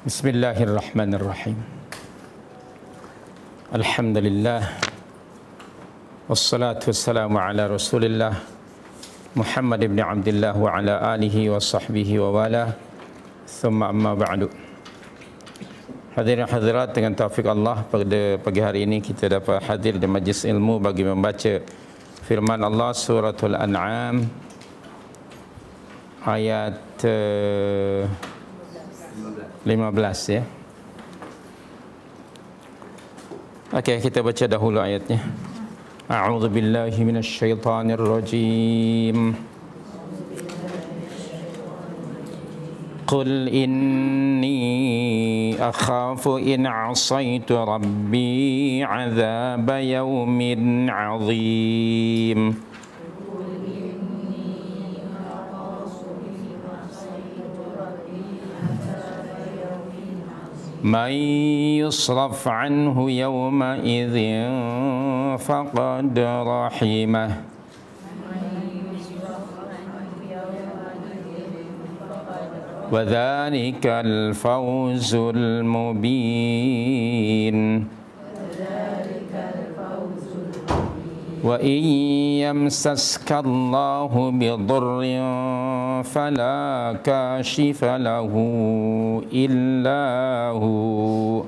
Bismillahirrahmanirrahim. Alhamdulillah. Wassalatu wassalamu ala Rasulillah Muhammad ibn Abdullah wa ala alihi wa sahbihi wa wala. Thumma amma ba'du. Hadirin hadirat, dengan taufik Allah, pada pagi hari ini kita dapat hadir di majlis ilmu bagi membaca firman Allah suratul An'am ayat 15 ya. Okey, kita baca dahulu ayatnya. A'udzu billahi minasy syaithanir rajim. Qul inni akhafu in 'asaitu rabbi 'adzaba yaumin 'adzim. Man yusraf anhu yawma idzin faqad rahimah wa dzalikal fawzul mubin. Wa in yamsaska Allahu bidurrin fala kashifa lahu illa hu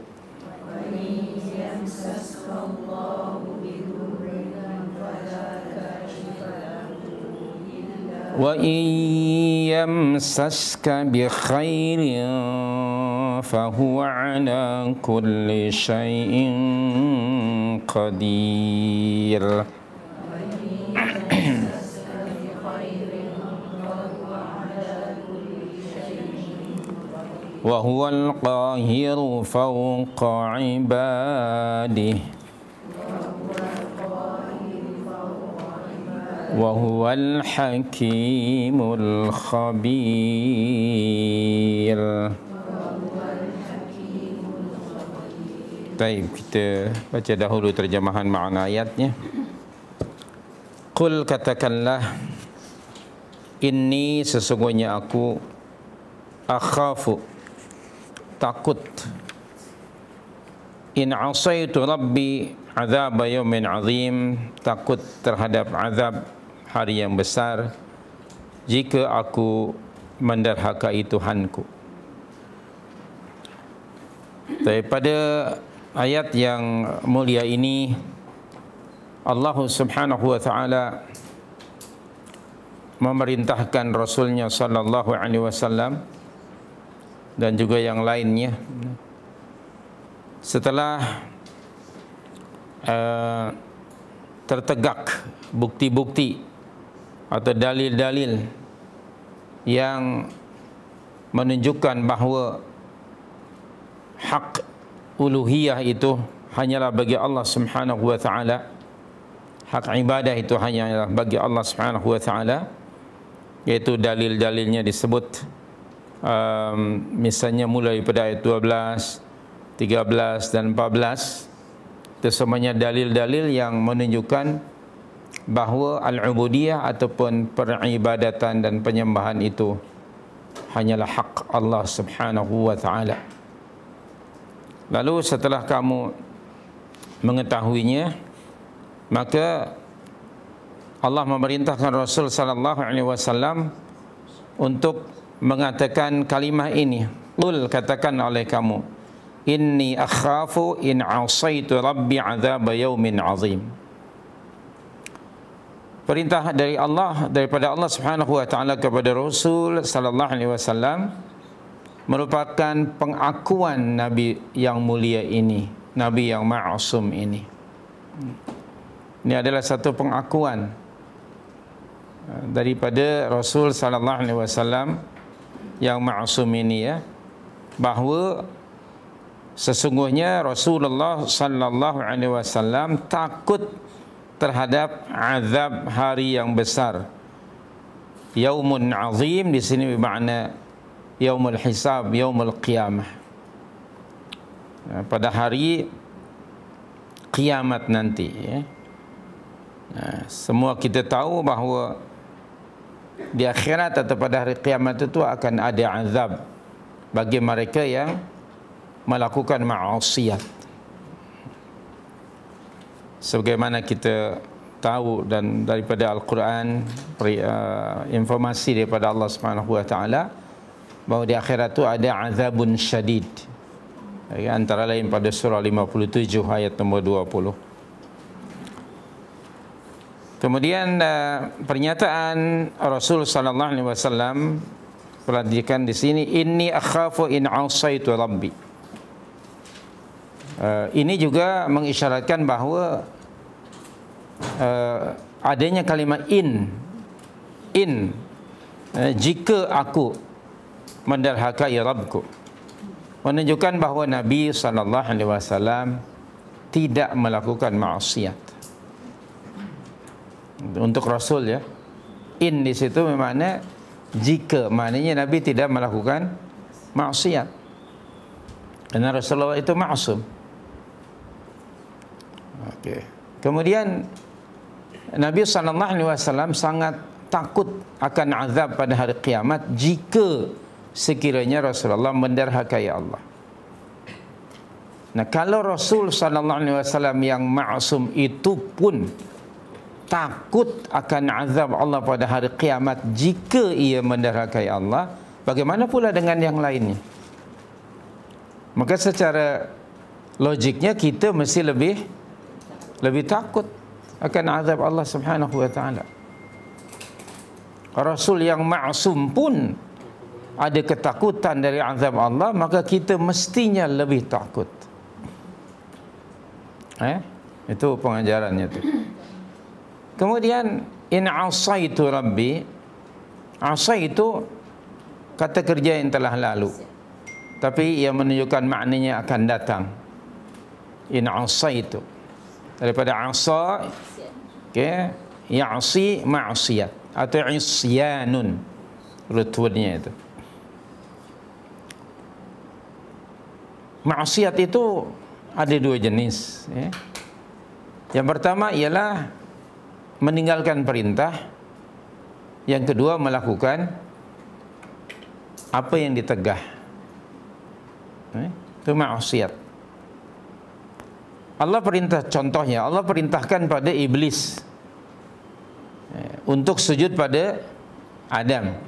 wa in yamsaska bi khairin fahuwa ala kulli syai'in qadir. Wa huwal qahiru fawqa ibadihi wa huwal hakimul khabir. Baik, kita baca dahulu terjemahan makna ayatnya. Qul, katakanlah, inni, sesungguhnya aku, akhafu, takut, in asaitu rabbi azab yaumin azim, takut terhadap azab hari yang besar jika aku menderhakai Tuhanku. Daripada ayat yang mulia ini, Allah Subhanahu wa taala memerintahkan Rasulnya sallallahu alaihi wasallam dan juga yang lainnya, setelah tertegak bukti-bukti atau dalil-dalil yang menunjukkan bahawa hak uluhiyah itu hanyalah bagi Allah Subhanahu wa taala, hak ibadah itu hanyalah bagi Allah Subhanahu wa taala, iaitu dalil-dalilnya disebut misalnya mulai pada ayat 12, 13 dan 14. Itu semuanya dalil-dalil yang menunjukkan bahawa al-ubudiyah ataupun peribadatan dan penyembahan itu hanyalah hak Allah Subhanahu wa taala. Lalu setelah kamu mengetahuinya, maka Allah memerintahkan Rasul sallallahu alaihi wasallam untuk mengatakan kalimah ini. Qul, katakan oleh kamu, inni akhafu in asaitu rabbi azab yaumin azim. Perintah dari Allah, daripada Allah Subhanahu wa taala kepada Rasul sallallahu alaihi wasallam, merupakan pengakuan Nabi yang mulia ini, Nabi yang ma'asum ini. Ini adalah satu pengakuan daripada Rasul sallallahu alaihi wasallam yang ma'asum ini, ya, bahawa sesungguhnya Rasulullah sallallahu alaihi wasallam takut terhadap azab hari yang besar. Yaumun azim di sini bermakna yaumul hisab, yaumul qiyamah. Pada hari kiamat nanti, ya. Semua kita tahu bahawa di akhirat atau pada hari kiamat itu akan ada azab bagi mereka yang melakukan maksiat. Sebagaimana kita tahu dan daripada Al-Quran, informasi daripada Allah Subhanahu wa taala bahawa di akhirat itu ada azabun syadid. Antara lain pada surah 57 ayat nombor 20. Kemudian pernyataan Rasul sallallahu alaihi wasallam, perhatikan di sini, inni akhafu in asaitu rabbi. Ini juga mengisyaratkan bahawa adanya kalimat in, jika aku menderhakai Rabbku, menunjukkan bahawa Nabi sallallahu alaihi wasallam tidak melakukan maksiat. Untuk Rasul ya, in di situ bermakna jika, maknanya Nabi tidak melakukan maksiat, karena Rasulullah itu maksum. Okey. Kemudian Nabi SAW sangat takut akan azab pada hari kiamat jika sekiranya Rasulullah menderhakai Allah. Nah, kalau Rasul SAW yang maksum itu pun takut akan azab Allah pada hari kiamat jika ia menderhakai Allah, bagaimana pula dengan yang lainnya? Maka secara logiknya kita mesti lebih takut akan azab Allah Subhanahu wa taala. Rasul yang maksum pun ada ketakutan dari azab Allah, maka kita mestinya lebih takut. Itu pengajarannya tu. Kemudian in asaitu rabbi, asaitu kata kerja yang telah lalu, tapi ia menunjukkan maknanya akan datang. In asaitu daripada asa, okey, ya'si ma'siyat atau isyanun, rutubnya itu. Maksiat itu ada dua jenis ya. Yang pertama ialah meninggalkan perintah, yang kedua melakukan apa yang ditegah. Itu maksiat. Allah perintah, contohnya Allah perintahkan pada iblis untuk sujud pada Adam.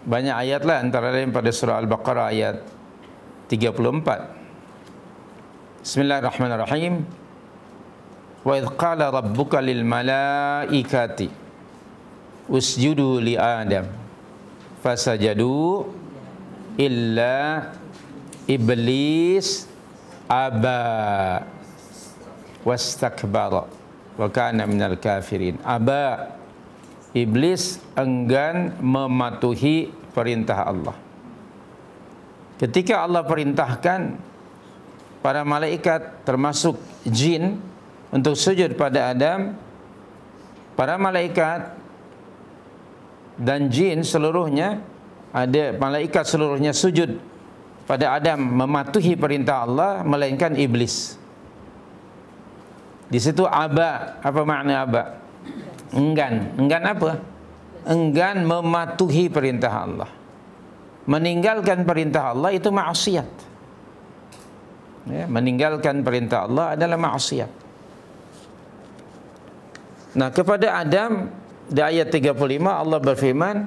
Banyak ayat lah, antara lain pada surah Al-Baqarah ayat 34. Bismillahirrahmanirrahim. Wa idh qala rabbuka lil malaikati usjudu li Adam fasajadu illa iblis aba wastakbara wa kana minal kafirin. Aba, iblis enggan mematuhi perintah Allah. Ketika Allah perintahkan para malaikat termasuk jin untuk sujud pada Adam, para malaikat dan jin seluruhnya, ada malaikat seluruhnya sujud pada Adam mematuhi perintah Allah, melainkan iblis. Di situ aba, apa makna aba? Enggan. Enggan apa? Enggan mematuhi perintah Allah. Meninggalkan perintah Allah itu maksiat. Ya, meninggalkan perintah Allah adalah maksiat. Nah, kepada Adam di ayat 35 Allah berfirman,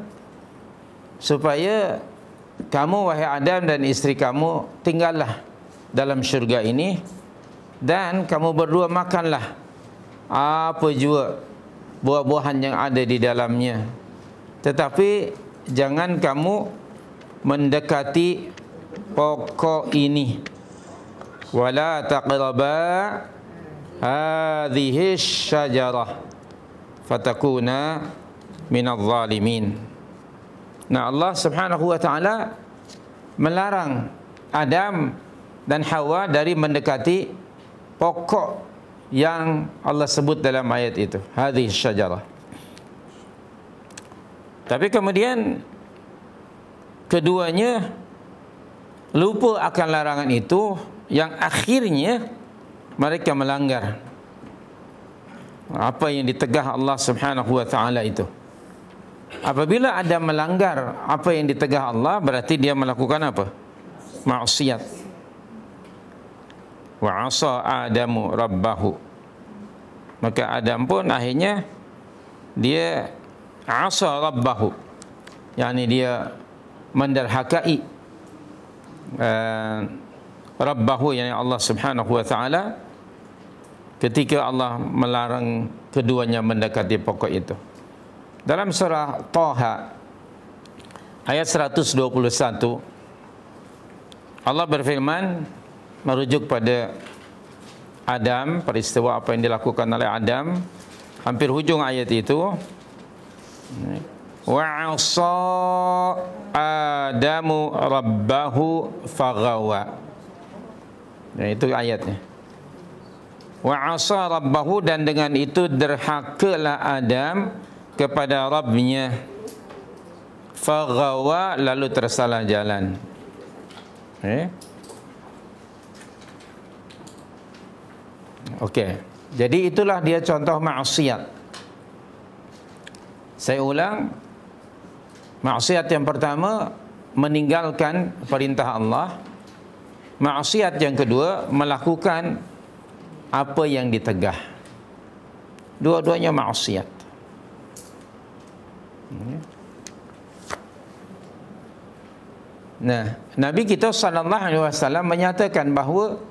supaya kamu wahai Adam dan istri kamu tinggallah dalam syurga ini, dan kamu berdua makanlah apa jua buah-buahan yang ada di dalamnya, tetapi jangan kamu mendekati pokok ini. Wala taqraba hadhihi syajarah fatakuna minadh zalimin. Nah, Allah Subhanahu wa taala melarang Adam dan Hawa dari mendekati pokok yang Allah sebut dalam ayat itu, hadhihi syajarah. Tapi kemudian keduanya lupa akan larangan itu, yang akhirnya mereka melanggar apa yang ditegah Allah Subhanahu wa taala itu. apabila Adam melanggar apa yang ditegah Allah, berarti dia melakukan apa? Maksiat. Wa 'asa Adamu rabbahu. Maka Adam pun akhirnya dia 'asa rabbahu, yakni dia menderhakai rabbahu, yakni Allah Subhanahu wa taala, ketika Allah melarang keduanya mendekati pokok itu. Dalam surah Taha ayat 121, Allah berfirman merujuk pada Adam, peristiwa apa yang dilakukan oleh Adam, hampir hujung ayat itu, wa 'asa Adamu rabbahu faghawa. Nah, itu ayatnya. Wa 'asa rabbahu, dan dengan itu derhakalah Adam kepada Rabbnya, faghawa, lalu tersalah jalan. Okey. Jadi itulah dia contoh maksiat. Saya ulang, maksiat yang pertama meninggalkan perintah Allah. Maksiat yang kedua melakukan apa yang ditegah. Dua-duanya maksiat. Nah, Nabi kita sallallahu alaihi wasallam menyatakan bahawa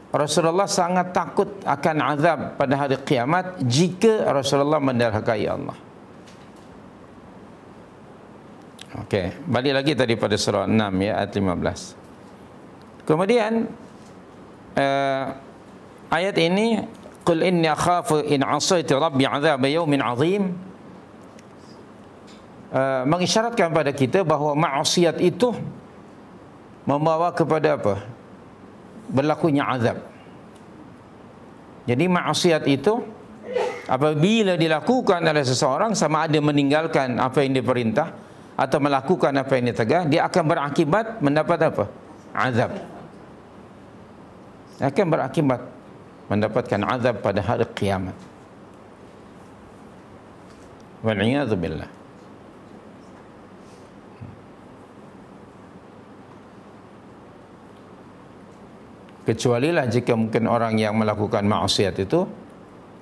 Rasulullah sangat takut akan azab pada hari kiamat jika Rasulullah menderhakai Allah. Okey, balik lagi tadi pada surah 6 ya, ayat 15. Kemudian ayat ini, qul inni akhafu in 'asaitu rabbi 'adzab yaumin 'azim, mengisyaratkan pada kita bahawa maksiat itu membawa kepada apa? Berlakunya azab. Jadi maksiat itu apabila dilakukan oleh seseorang, sama ada meninggalkan apa yang diperintah atau melakukan apa yang ditegah, dia akan berakibat mendapat apa? Azab. Akan berakibat mendapatkan azab pada hari kiamat. Wal-'iyadzu billah. Kecualilah jika mungkin orang yang melakukan maksiat itu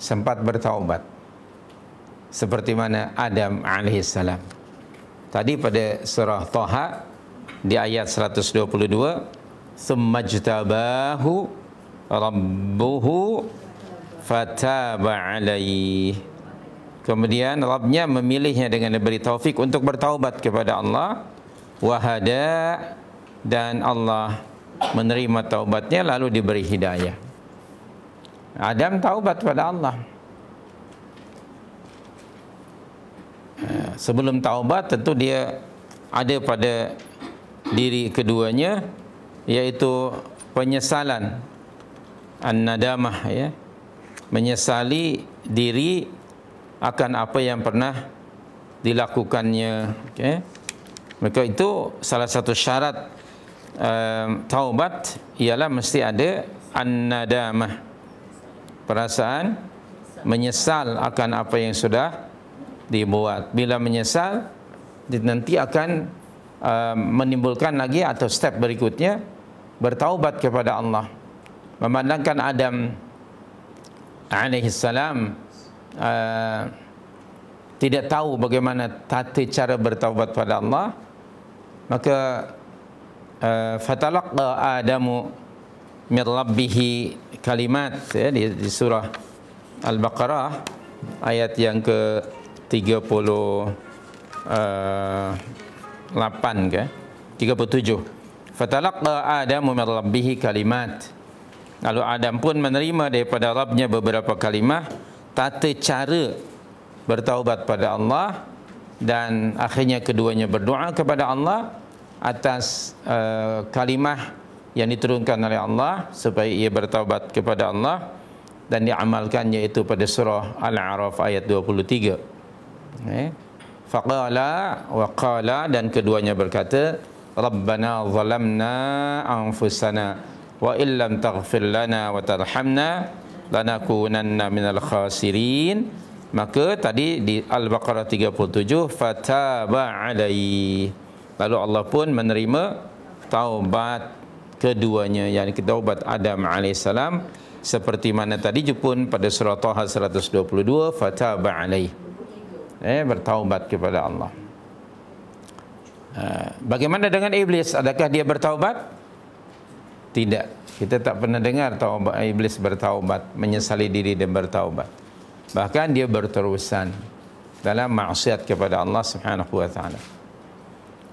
sempat bertaubat, seperti mana Adam alaihissalam. Tadi pada surah Taha di ayat 122, "Tsumajtabahu rabbuhu fataba alaihi." Kemudian Rabbnya memilihnya dengan diberi taufik untuk bertaubat kepada Allah, wahada, dan Allah menerima taubatnya lalu diberi hidayah. Adam taubat pada Allah. Sebelum taubat tentu dia ada pada diri keduanya, yaitu penyesalan, an-nadamah, ya, menyesali diri akan apa yang pernah dilakukannya. Okay? Maka itu salah satu syarat taubat, ialah mesti ada an-nadamah, perasaan menyesal akan apa yang sudah dibuat. Bila menyesal, nanti akan menimbulkan lagi atau step berikutnya bertaubat kepada Allah. Memandangkan Adam alaihissalam tidak tahu bagaimana tata cara bertaubat pada Allah, maka fatalaqa Adamu min rabbih kalimat, ya, di surah Al-Baqarah ayat yang ke-38 ke 37. Fatalaqa Adamu min rabbih kalimat. Lalu Adam pun menerima daripada Rabbnya beberapa kalimah, tata cara bertaubat pada Allah, dan akhirnya keduanya berdoa kepada Allah atas kalimah yang diturunkan oleh Allah supaya ia bertaubat kepada Allah, dan diamalkannya itu pada surah Al-A'raf ayat 23. Faqala wa qala, dan keduanya berkata, Rabbana zalamna anfusana wa illam taghfir lana wa tarhamna lanakunanna minal khasirin. Maka tadi di Al-Baqarah 37, fataba alaihi. Lalu Allah pun menerima taubat keduanya, yakni taubat Adam alaihissalam, seperti mana tadi pun pada surah Taha 122, fataba alaihi, bertaubat kepada Allah. Bagaimana dengan iblis? Adakah dia bertaubat? Tidak. Kita tak pernah dengar iblis bertaubat, menyesali diri dan bertaubat. Bahkan dia berterusan dalam maksiat kepada Allah Subhanahu wa taala.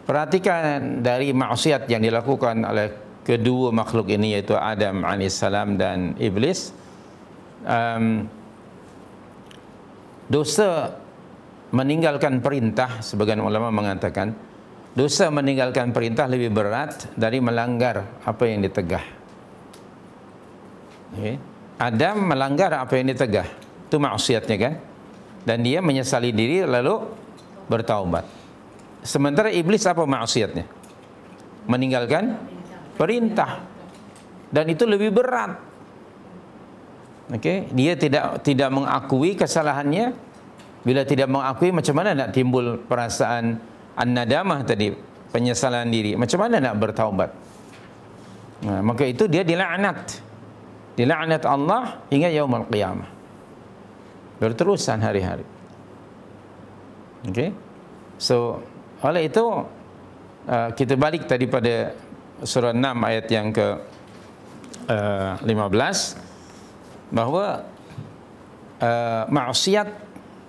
Perhatikan dari maksiat yang dilakukan oleh kedua makhluk ini, yaitu Adam alaihissalam dan iblis. Dosa meninggalkan perintah, sebagian ulama mengatakan dosa meninggalkan perintah lebih berat dari melanggar apa yang ditegah. Adam melanggar apa yang ditegah, itu maksiatnya kan, dan dia menyesali diri lalu bertaubat. Sementara iblis apa maksiatnya? Meninggalkan perintah, dan itu lebih berat. Dia tidak mengakui kesalahannya. Bila tidak mengakui, macam mana nak timbul perasaan an-nadamah tadi, penyesalan diri? Macam mana nak bertaubat? Maka itu dia dilaknat Allah hingga yaumul qiyamah, berterusan hari-hari. So oleh itu kita balik tadi pada surah 6 ayat yang ke 15, bahawa maksiat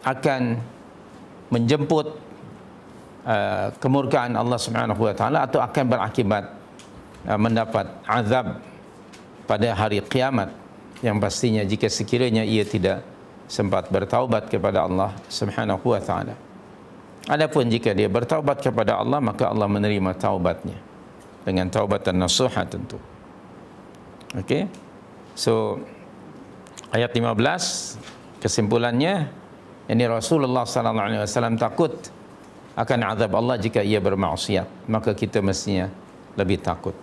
akan menjemput kemurkaan Allah Subhanahu wa taala, atau akan berakibat mendapat azab pada hari kiamat, yang pastinya jika sekiranya ia tidak sempat bertaubat kepada Allah Subhanahu wa taala. Adapun jika dia bertaubat kepada Allah, maka Allah menerima taubatnya dengan taubatan nasuha tentu. So ayat 15 kesimpulannya, ini Rasulullah sallallahu alaihi wasallam takut akan azab Allah jika ia bermaksiat, maka kita mestinya lebih takut.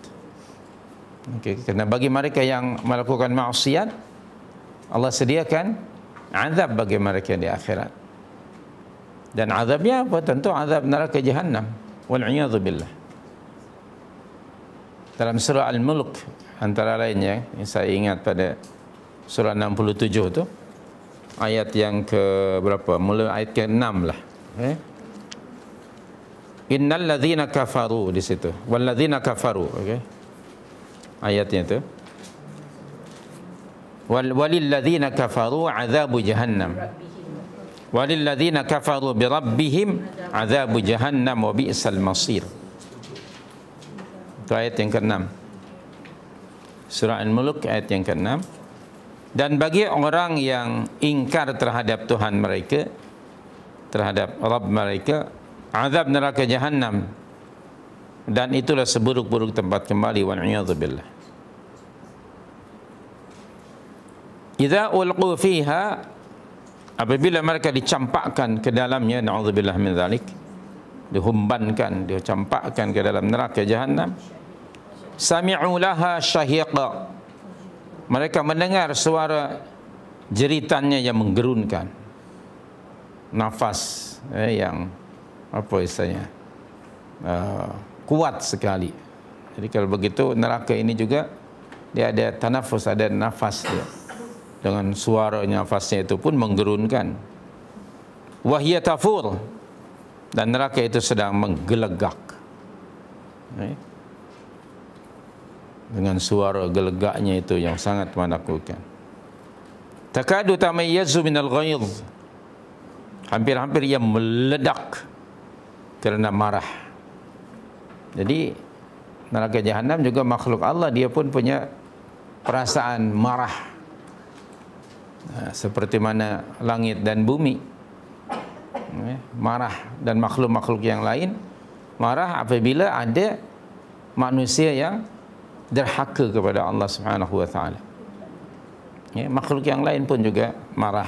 Kerana bagi mereka yang melakukan maksiat, Allah sediakan azab bagi mereka di akhirat. Dan azabnya apa? Tentu azab neraka Jahannam. Wal'iyadhu billah. Dalam surah Al-Mulk antara lainnya, yang saya ingat pada surah 67 tu, ayat yang ke berapa? Mula ayat ke-6 lah. Innal ladzina kafaru, di situ. Wal ladzina kafaru, ayatnya tu. Walil ladzina kafaru azabu jahannam. Walil ladzina kafaru bi rabbihim azabu jahannam wa bi'sal masir. Itu ayat yang ke-6. Surah Al-Mulk ayat yang ke-6. Dan bagi orang yang ingkar terhadap Tuhan mereka, terhadap Rabb mereka, azab neraka Jahannam, dan itulah seburuk-buruk tempat kembali. Wal-'iyadzu billah. Idza ulqu fiha, apabila mereka dicampakkan ke dalamnya, na'udzubillah min dzalik, dihumbankan, dicampakkan ke dalam neraka Jahannam, sami'u laha syahiqa, mereka mendengar suara jeritannya yang menggerunkan, nafas yang apa istilahnya, kuat sekali. Jadi kalau begitu, neraka ini juga dia ada tanafus, ada nafas dia, dengan suara nafasnya itu pun menggerunkan. Wahya tafur, dan neraka itu sedang menggelegak dengan suara gelegaknya itu yang sangat menakutkan. Takadu tamayyazu minal ghaidh, hampir-hampir ia meledak kerana marah. Jadi neraka Jahannam juga makhluk Allah, dia pun punya perasaan marah, seperti mana langit dan bumi marah, dan makhluk-makhluk yang lain marah apabila ada manusia yang derhaka kepada Allah Subhanahu wa taala. Makhluk yang lain pun juga marah.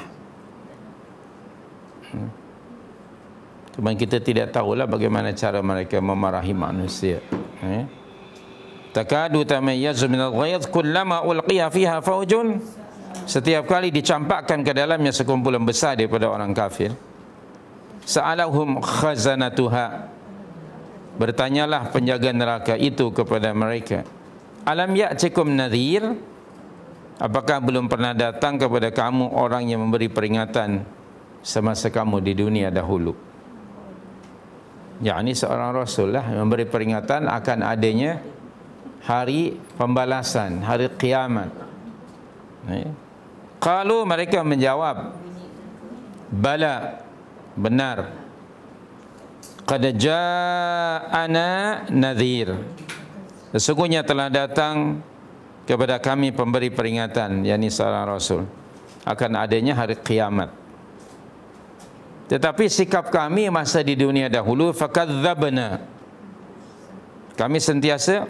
Cuma kita tidak tahulah bagaimana cara mereka memarahi manusia. Takadu tamayyazu minal ghaidh kullama ulqiya fiha faujun setiap kali dicampakkan ke dalamnya sekumpulan besar daripada orang kafir, sa'alahum khazanatuha, bertanyalah penjaga neraka itu kepada mereka, alam ya'tikum nadhir, apakah belum pernah datang kepada kamu orang yang memberi peringatan semasa kamu di dunia dahulu? yakni seorang rasul lah memberi peringatan akan adanya hari pembalasan, hari kiamat. Qalu, mereka menjawab, bala, benar, qad ja'ana nadhir, sesungguhnya telah datang kepada kami pemberi peringatan, yakni seorang rasul, akan adanya hari kiamat. Tetapi sikap kami masa di dunia dahulu, fakadzabna, kami sentiasa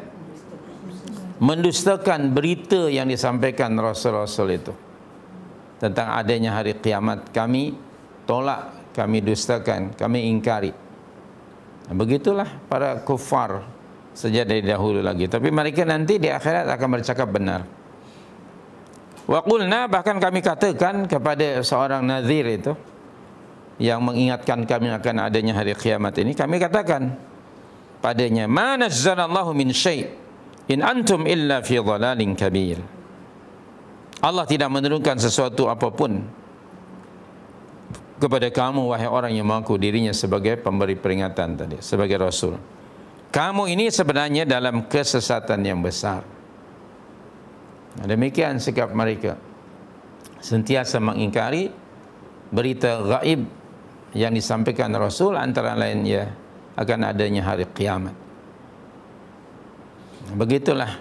mendustakan berita yang disampaikan rasul-rasul itu tentang adanya hari kiamat. Kami tolak, kami dustakan, kami ingkari. Begitulah para kufar sejak dari dahulu lagi. Tapi mereka nanti di akhirat akan bercakap benar. Wa qulna, bahkan kami katakan kepada seorang nazir itu yang mengingatkan kami akan adanya hari kiamat ini, kami katakan padanya, ma nazzalallahu min syai' in antum illa fi dhalalin kabir. Allah tidak menurunkan sesuatu apapun kepada kamu, wahai orang yang mengaku dirinya sebagai pemberi peringatan tadi, sebagai rasul. Kamu ini sebenarnya dalam kesesatan yang besar. Demikian sikap mereka, sentiasa mengingkari berita gaib yang disampaikan Rasul, antara lain ya akan adanya hari kiamat. Begitulah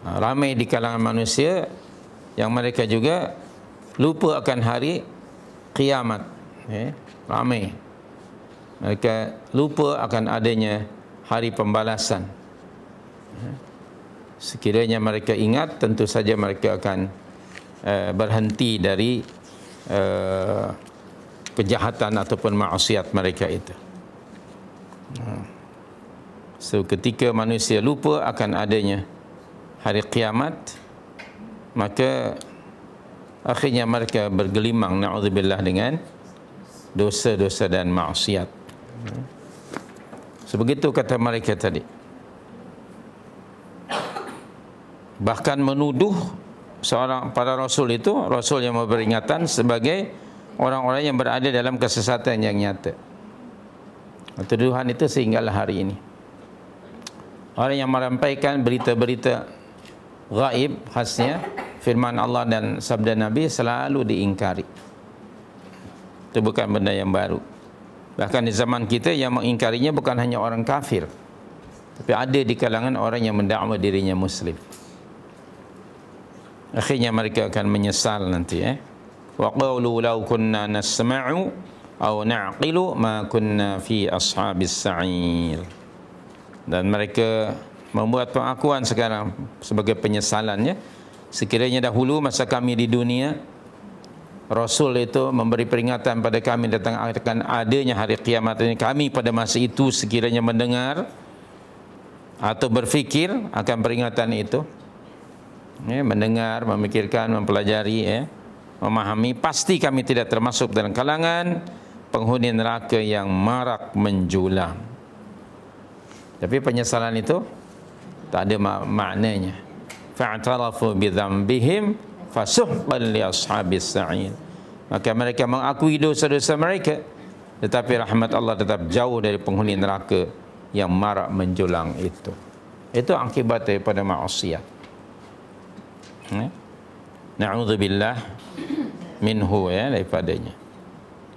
ramai di kalangan manusia yang mereka juga lupa akan hari kiamat. Ramai mereka lupa akan adanya hari pembalasan. Sekiranya mereka ingat, tentu saja mereka akan berhenti dari kejahatan ataupun maksiat mereka itu. So ketika manusia lupa akan adanya hari kiamat, maka akhirnya mereka bergelimang, na'udzubillah, dengan dosa-dosa dan maksiat. Sebegitu kata mereka tadi. Bahkan menuduh seorang para rasul itu, rasul yang memberingatkan, sebagai orang-orang yang berada dalam kesesatan yang nyata. Tuduhan itu sehinggalah hari ini. Orang yang merampaikan berita-berita gaib, khasnya firman Allah dan sabda Nabi, selalu diingkari. Itu bukan benda yang baru. Bahkan di zaman kita yang mengingkarinya bukan hanya orang kafir, tapi ada di kalangan orang yang mendakwa dirinya muslim. Akhirnya mereka akan menyesal nanti. Wa qalu law kunna nasma'u aw na'qilu ma kunna fi ashabis sa'ir. Dan mereka membuat pengakuan sekarang sebagai penyesalannya, sekiranya dahulu masa kami di dunia, Rasul itu memberi peringatan pada kami tentang akan adanya hari kiamat ini, kami pada masa itu sekiranya mendengar atau berfikir akan peringatan itu, mendengar, memikirkan, mempelajari, memahami, pasti kami tidak termasuk dalam kalangan penghuni neraka yang marak menjulang. Tapi penyesalan itu tak ada maknanya. Fa'tarafu bi dzambihim fasuhqan li ashabis sa'ir. Maka mereka mengakui dosa-dosa mereka, tetapi rahmat Allah tetap jauh dari penghuni neraka yang marak menjulang itu. Itu akibat daripada maksiat. Na'udzubillah minhu, daripadanya.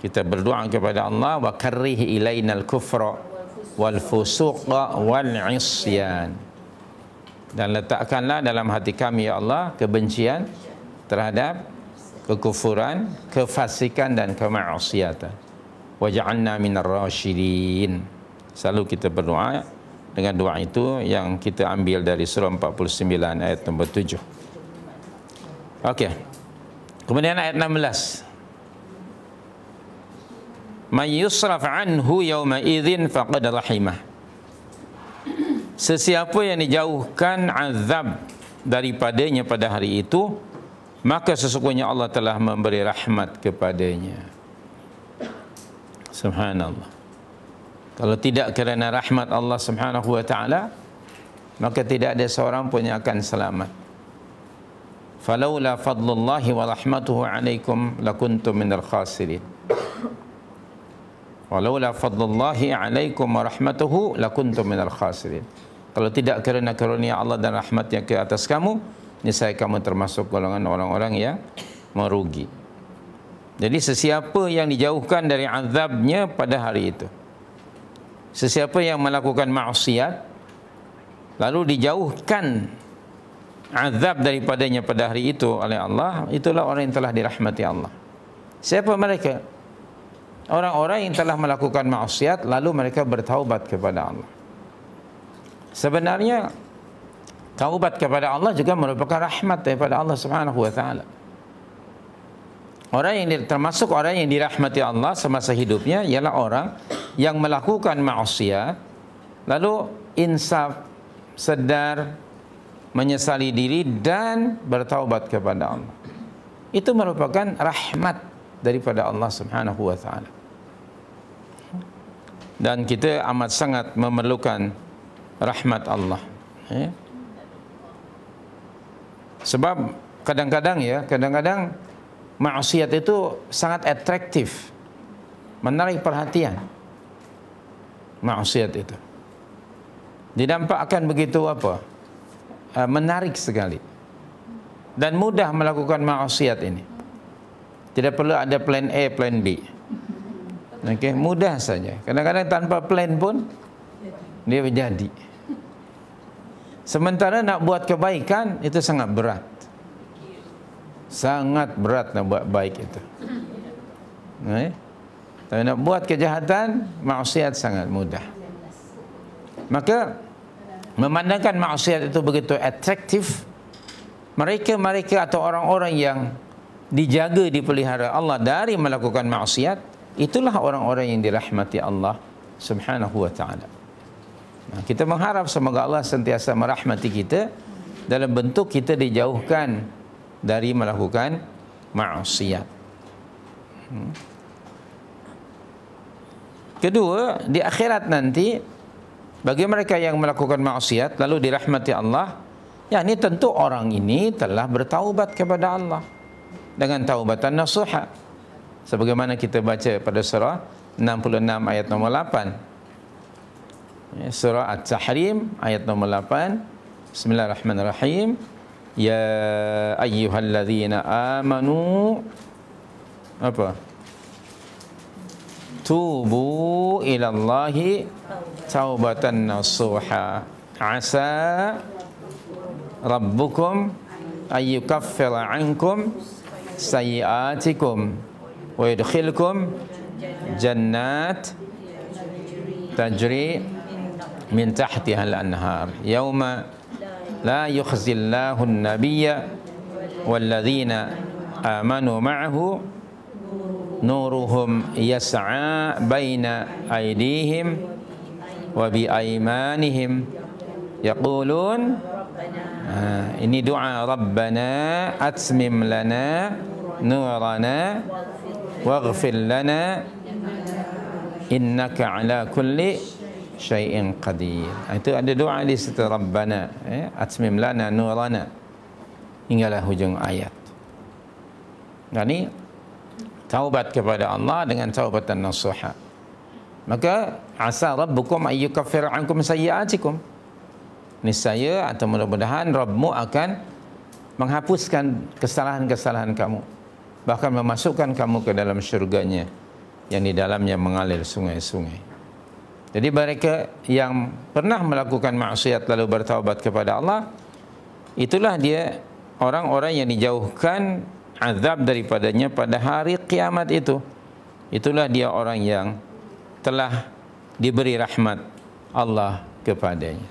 Kita berdoa kepada Allah, wa karrih ilainal kufra wal fusuqa wal isyan, dan letakkanlah dalam hati kami ya Allah kebencian terhadap kekufuran, kefasikan dan kemaksiatan. Waj'alna minar rasyidin. Selalu kita berdoa dengan doa itu yang kita ambil dari surah 49 ayat nombor 7. Okey. Kemudian ayat 16. Man yusraf anhu yawma idzin faqad rahimah. Sesiapa yang dijauhkan azab daripadanya pada hari itu, maka sesungguhnya Allah telah memberi rahmat kepadanya. Subhanallah. Kalau tidak kerana rahmat Allah Subhanahu wa taala, maka tidak ada seorang pun yang akan selamat. Falaula fadlullahi wa rahmatuhu alaikum lakuntum minal khasirin. Walaula fadlullahi alaikum wa rahmatuhu lakuntum minal khasirin. Kalau tidak kerana karunia Allah dan rahmatnya ke atas kamu, niscaya kamu termasuk golongan orang-orang yang merugi. Jadi sesiapa yang dijauhkan dari azabnya pada hari itu, sesiapa yang melakukan maksiat lalu dijauhkan azab daripadanya pada hari itu oleh Allah, itulah orang yang telah dirahmati Allah. Siapa mereka? Orang-orang yang telah melakukan maksiat lalu mereka bertaubat kepada Allah. Sebenarnya taubat kepada Allah juga merupakan rahmat daripada Allah Subhanahu wa taala. Orang yang termasuk orang yang dirahmati Allah semasa hidupnya ialah orang yang melakukan maksiat lalu insaf, sedar, menyesali diri dan bertaubat kepada Allah. Itu merupakan rahmat daripada Allah Subhanahu wa taala. Dan kita amat sangat memerlukan rahmat Allah. Sebab kadang-kadang maksiat itu sangat atraktif, menarik perhatian. Maksiat itu didampakkan begitu menarik sekali dan mudah melakukan maksiat ini. Tidak perlu ada plan A, plan B. Okey, mudah saja. Kadang-kadang tanpa plan pun dia jadi. Sementara nak buat kebaikan itu sangat berat. Sangat berat nak buat baik itu. Tapi nak buat kejahatan, maksiat sangat mudah. Maka memandangkan maksiat itu begitu atraktif, mereka atau orang-orang yang dijaga, dipelihara Allah dari melakukan maksiat, itulah orang-orang yang dirahmati Allah Subhanahu wa taala. Kita mengharap semoga Allah sentiasa merahmati kita dalam bentuk kita dijauhkan dari melakukan maksiat. Kedua, di akhirat nanti bagi mereka yang melakukan maksiat lalu dirahmati Allah, yakni tentu orang ini telah bertaubat kepada Allah dengan taubatan nasuha. Sebagaimana kita baca pada surah 66 ayat nombor 8. Surah At-Tahrim ayat nombor 8. Bismillahirrahmanirrahim. Ya ayyuhalladzina amanu tubu ilallahi taubatan nasuha asa rabbukum ayyukaffira ankum sayyiatikum wa yudkhilkum jannat tajri min tahtiha al-anhar yauma la yukhzillahu an-nabiyya walladzina amanu ma'ahu nuruhum yas'a baina aydihim wa bi aymanihim yaqulun, ini doa, Rabbana atmim lana nurana waghfir lana innaka ala kulli syai'in qadir. Itu ada doa di situ, Rabbana atmim lana nurana hinggalah hujung ayat. Ini taubat kepada Allah dengan taubatan nasuha. Maka asa rabbukum ayyukaffir ankum sayyiatikum, niscaya atau mudah-mudahan Rabbmu akan menghapuskan kesalahan-kesalahan kamu, bahkan memasukkan kamu ke dalam syurganya yang di dalamnya mengalir sungai-sungai. Jadi mereka yang pernah melakukan maksiat lalu bertaubat kepada Allah, itulah dia orang-orang yang dijauhkan azab daripadanya pada hari kiamat itu. Itulah dia orang yang telah diberi rahmat Allah kepadanya.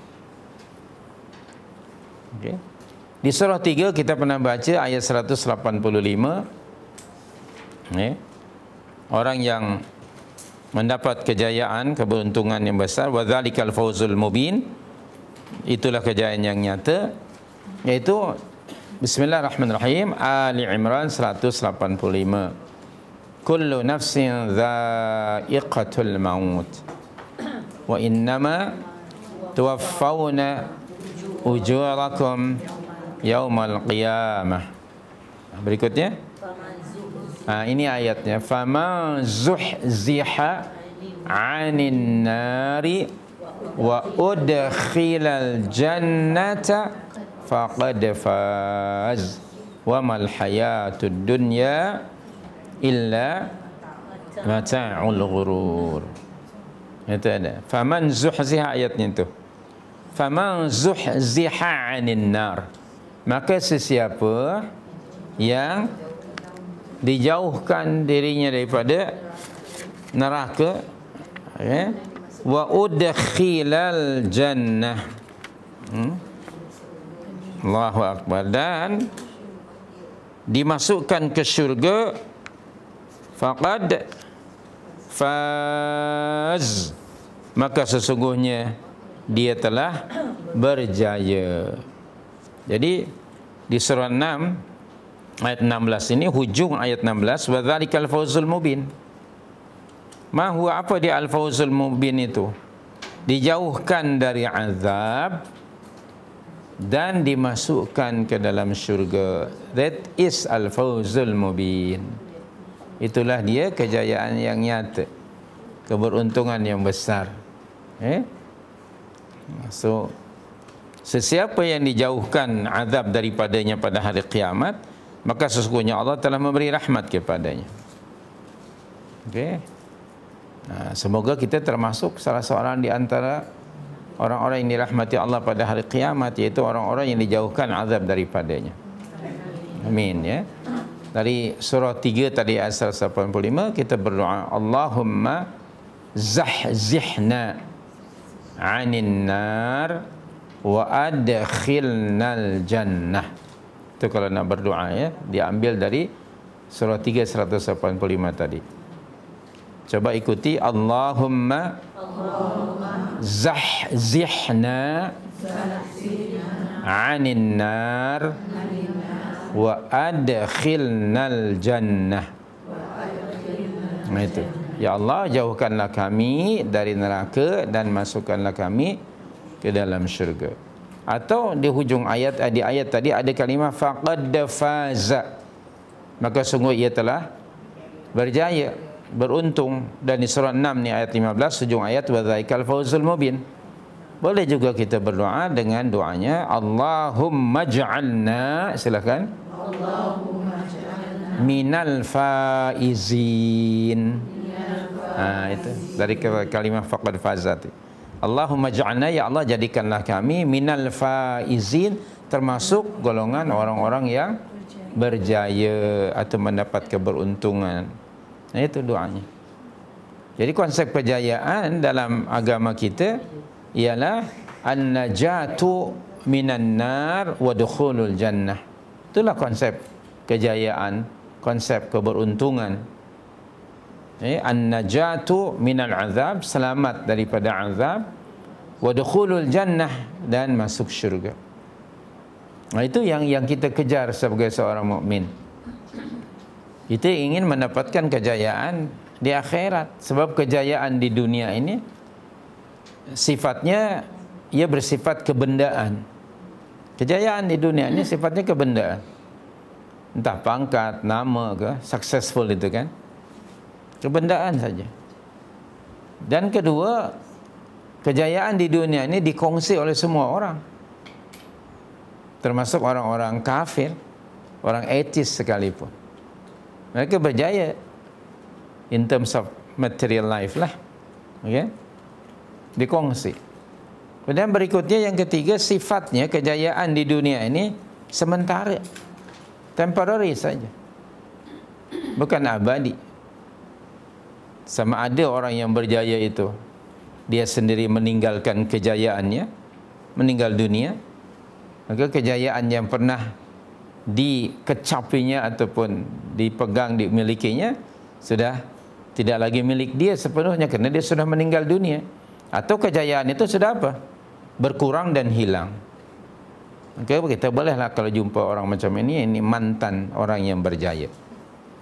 Okay. Di surah 3 kita pernah baca ayat 185. Orang yang mendapat kejayaan, keberuntungan yang besar, wa dzalikal fawzul mubin, itulah kejayaan yang nyata, yaitu Bismillahirrahmanirrahim. Ali Imran 185. Kullu nafsin dha'iqatul maut wa innama tuwaffawna ujurakum yaumal qiyamah. Berikutnya, ini ayatnya. Faman zuhziha 'anil nari wa udkhilal jannata faqad faz wa mal hayatud dunya illa mata'ul ghurur. Itu ada. Faman zuhziha, ayatnya itu. Faman zuhziha 'anil nar, maka sesiapa yang dijauhkan dirinya daripada neraka, wa udkhilal jannah, Allahu akbar, dan dimasukkan ke syurga, faqad faz, maka sesungguhnya dia telah berjaya. Jadi di surah 6 ayat 16 ini, hujung ayat 16, wa dzalikal fawzul mubin. Ma huwa, apa dia al-fawzul mubin itu? Dijauhkan dari azab dan dimasukkan ke dalam syurga. That is al-fawzul mubin. Itulah dia kejayaan yang nyata, keberuntungan yang besar. So, sesiapa yang dijauhkan azab daripadanya pada hari kiamat, maka sesungguhnya Allah telah memberi rahmat kepadanya. Semoga kita termasuk salah seorang di antara orang-orang yang dirahmati Allah pada hari kiamat, yaitu orang-orang yang dijauhkan azab daripadanya. Amin, ya. Dari surah 3 tadi ayat 185 kita berdoa, Allahumma zahzihna 'anin nar wa adkhilnal jannah. Itu kalau nak berdoa, ya, diambil dari surah 3 185 tadi. Coba ikuti, Allahumma zahzihna 'anin nar wa adkhilnal jannah. Nah itu, ya Allah, jauhkanlah kami dari neraka dan masukkanlah kami ke dalam syurga. Atau di hujung ayat, di ayat tadi ada kalimah faqad faza, maka sungguh ia telah berjaya, beruntung. Dan di surah 6 ni ayat 15, hujung ayat, wa dzalikal fawzul mubin. Boleh juga kita berdoa dengan doanya Allahumma ja'alna, silakan, Allahumma ja'alna minal faizin. Itu dari kalimah faqad fazati. Allahumma ja'alna, ya Allah, jadikanlah kami minal faizin, termasuk golongan orang-orang yang berjaya atau mendapat keberuntungan. Nah, itu doanya. Jadi konsep kejayaan dalam agama kita ialah an-najatu minan nar wa dukhulul jannah. Itulah konsep kejayaan, konsep keberuntungan. An-najatu minal azab, selamat daripada azab, wa dukhulul jannah, dan masuk syurga. Nah, itu yang kita kejar sebagai seorang mukmin. Kita ingin mendapatkan kejayaan di akhirat, sebab kejayaan di dunia ini sifatnya, ia bersifat kebendaan. Kejayaan di dunia ini sifatnya kebendaan. Entah pangkat, nama ke, successful itu kan, kebendaan saja. Dan kedua, kejayaan di dunia ini dikongsi oleh semua orang, termasuk orang-orang kafir, orang atheist sekalipun. Mereka berjaya in terms of material life lah, okay? Dikongsi. Kemudian berikutnya, yang ketiga, sifatnya kejayaan di dunia ini sementara, temporary saja, bukan abadi. Sama ada orang yang berjaya itu dia sendiri meninggalkan kejayaannya, meninggal dunia, maka kejayaan yang pernah dikecapinya ataupun dipegang, dimilikinya, sudah tidak lagi milik dia sepenuhnya kerana dia sudah meninggal dunia. Atau kejayaan itu sudah apa? Berkurang dan hilang. Maka kita bolehlah kalau jumpa orang macam ini mantan orang yang berjaya.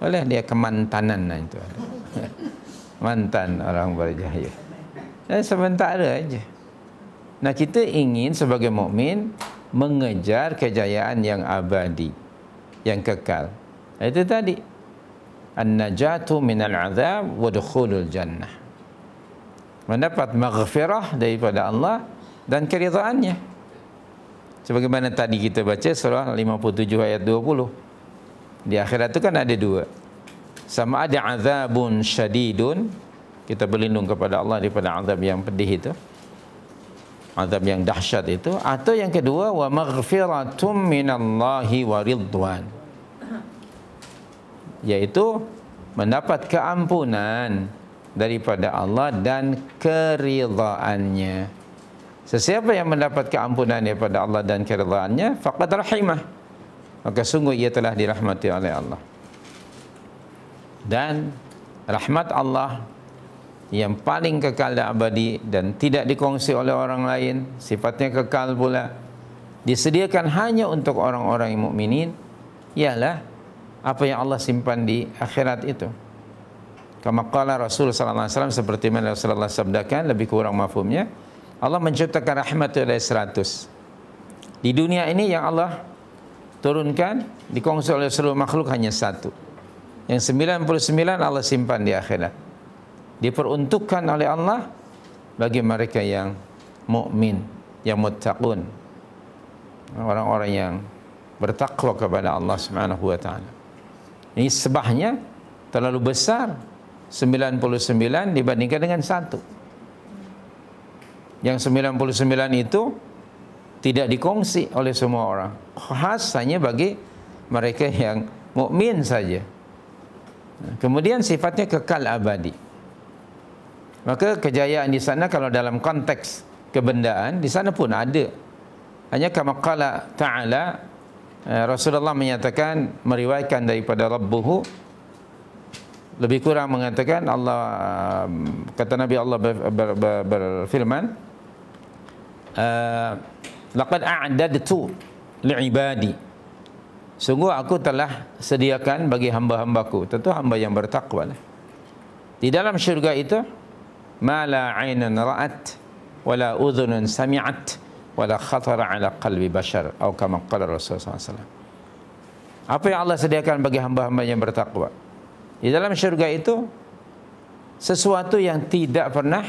Boleh dia kemantanan itu ada. Mantan orang berjaya. Sementara aja. Nah, kita ingin sebagai mukmin mengejar kejayaan yang abadi, yang kekal. Itu tadi. An-najatu minal azab wa dukhulul jannah. Mendapat maghfirah daripada Allah dan keridhaannya. Sebagaimana tadi kita baca surah 57 ayat 20. Di akhirat itu kan ada dua. Sama ada azabun syadidun, kita berlindung kepada Allah daripada azab yang pedih itu, azab yang dahsyat itu. Atau yang kedua, wa maghfiratum minallahi wa ridwan, yaitu mendapat keampunan daripada Allah dan keridhaannya. Sesiapa yang mendapat keampunan daripada Allah dan keridhaannya, faqad rahimah, maka sungguh ia telah dirahmati oleh Allah. Dan rahmat Allah yang paling kekal dan abadi dan tidak dikongsi oleh orang lain, sifatnya kekal pula, disediakan hanya untuk orang-orang yang mukminin, ialah apa yang Allah simpan di akhirat itu. Kama qala Rasul sallallahu alaihi wasallam, seperti mana Rasulullah sabdakan, lebih kurang mafhumnya, Allah menciptakan rahmat dari 100. Di dunia ini yang Allah turunkan dikongsi oleh seluruh makhluk hanya 1. Yang 99 Allah simpan di akhirat. Diperuntukkan oleh Allah bagi mereka yang mukmin, yang muttaqun, orang-orang yang bertakwa kepada Allah Subhanahu wa taala. Ini sebahnya terlalu besar, 99 dibandingkan dengan 1. Yang 99 itu tidak dikongsi oleh semua orang, khas hanya bagi mereka yang mukmin saja. Kemudian sifatnya kekal abadi. Maka kejayaan di sana kalau dalam konteks kebendaan, di sana pun ada. Hanya kama qala ta'ala, Rasulullah menyatakan, meriwayatkan daripada Rabbuhu, lebih kurang mengatakan Allah, kata Nabi Allah berfirman, laqad a'dadtu li'ibadi, sungguh aku telah sediakan bagi hamba-hambaku, tentu hamba yang bertakwa lah, di dalam syurga itu, ma la 'ainun ra'at wa la udhunun sami'at wa la khatara 'ala qalbi bashar, atau kama qala Rasulullah SAW. Apa yang Allah sediakan bagi hamba-hamba yang bertakwa di dalam syurga itu, sesuatu yang tidak pernah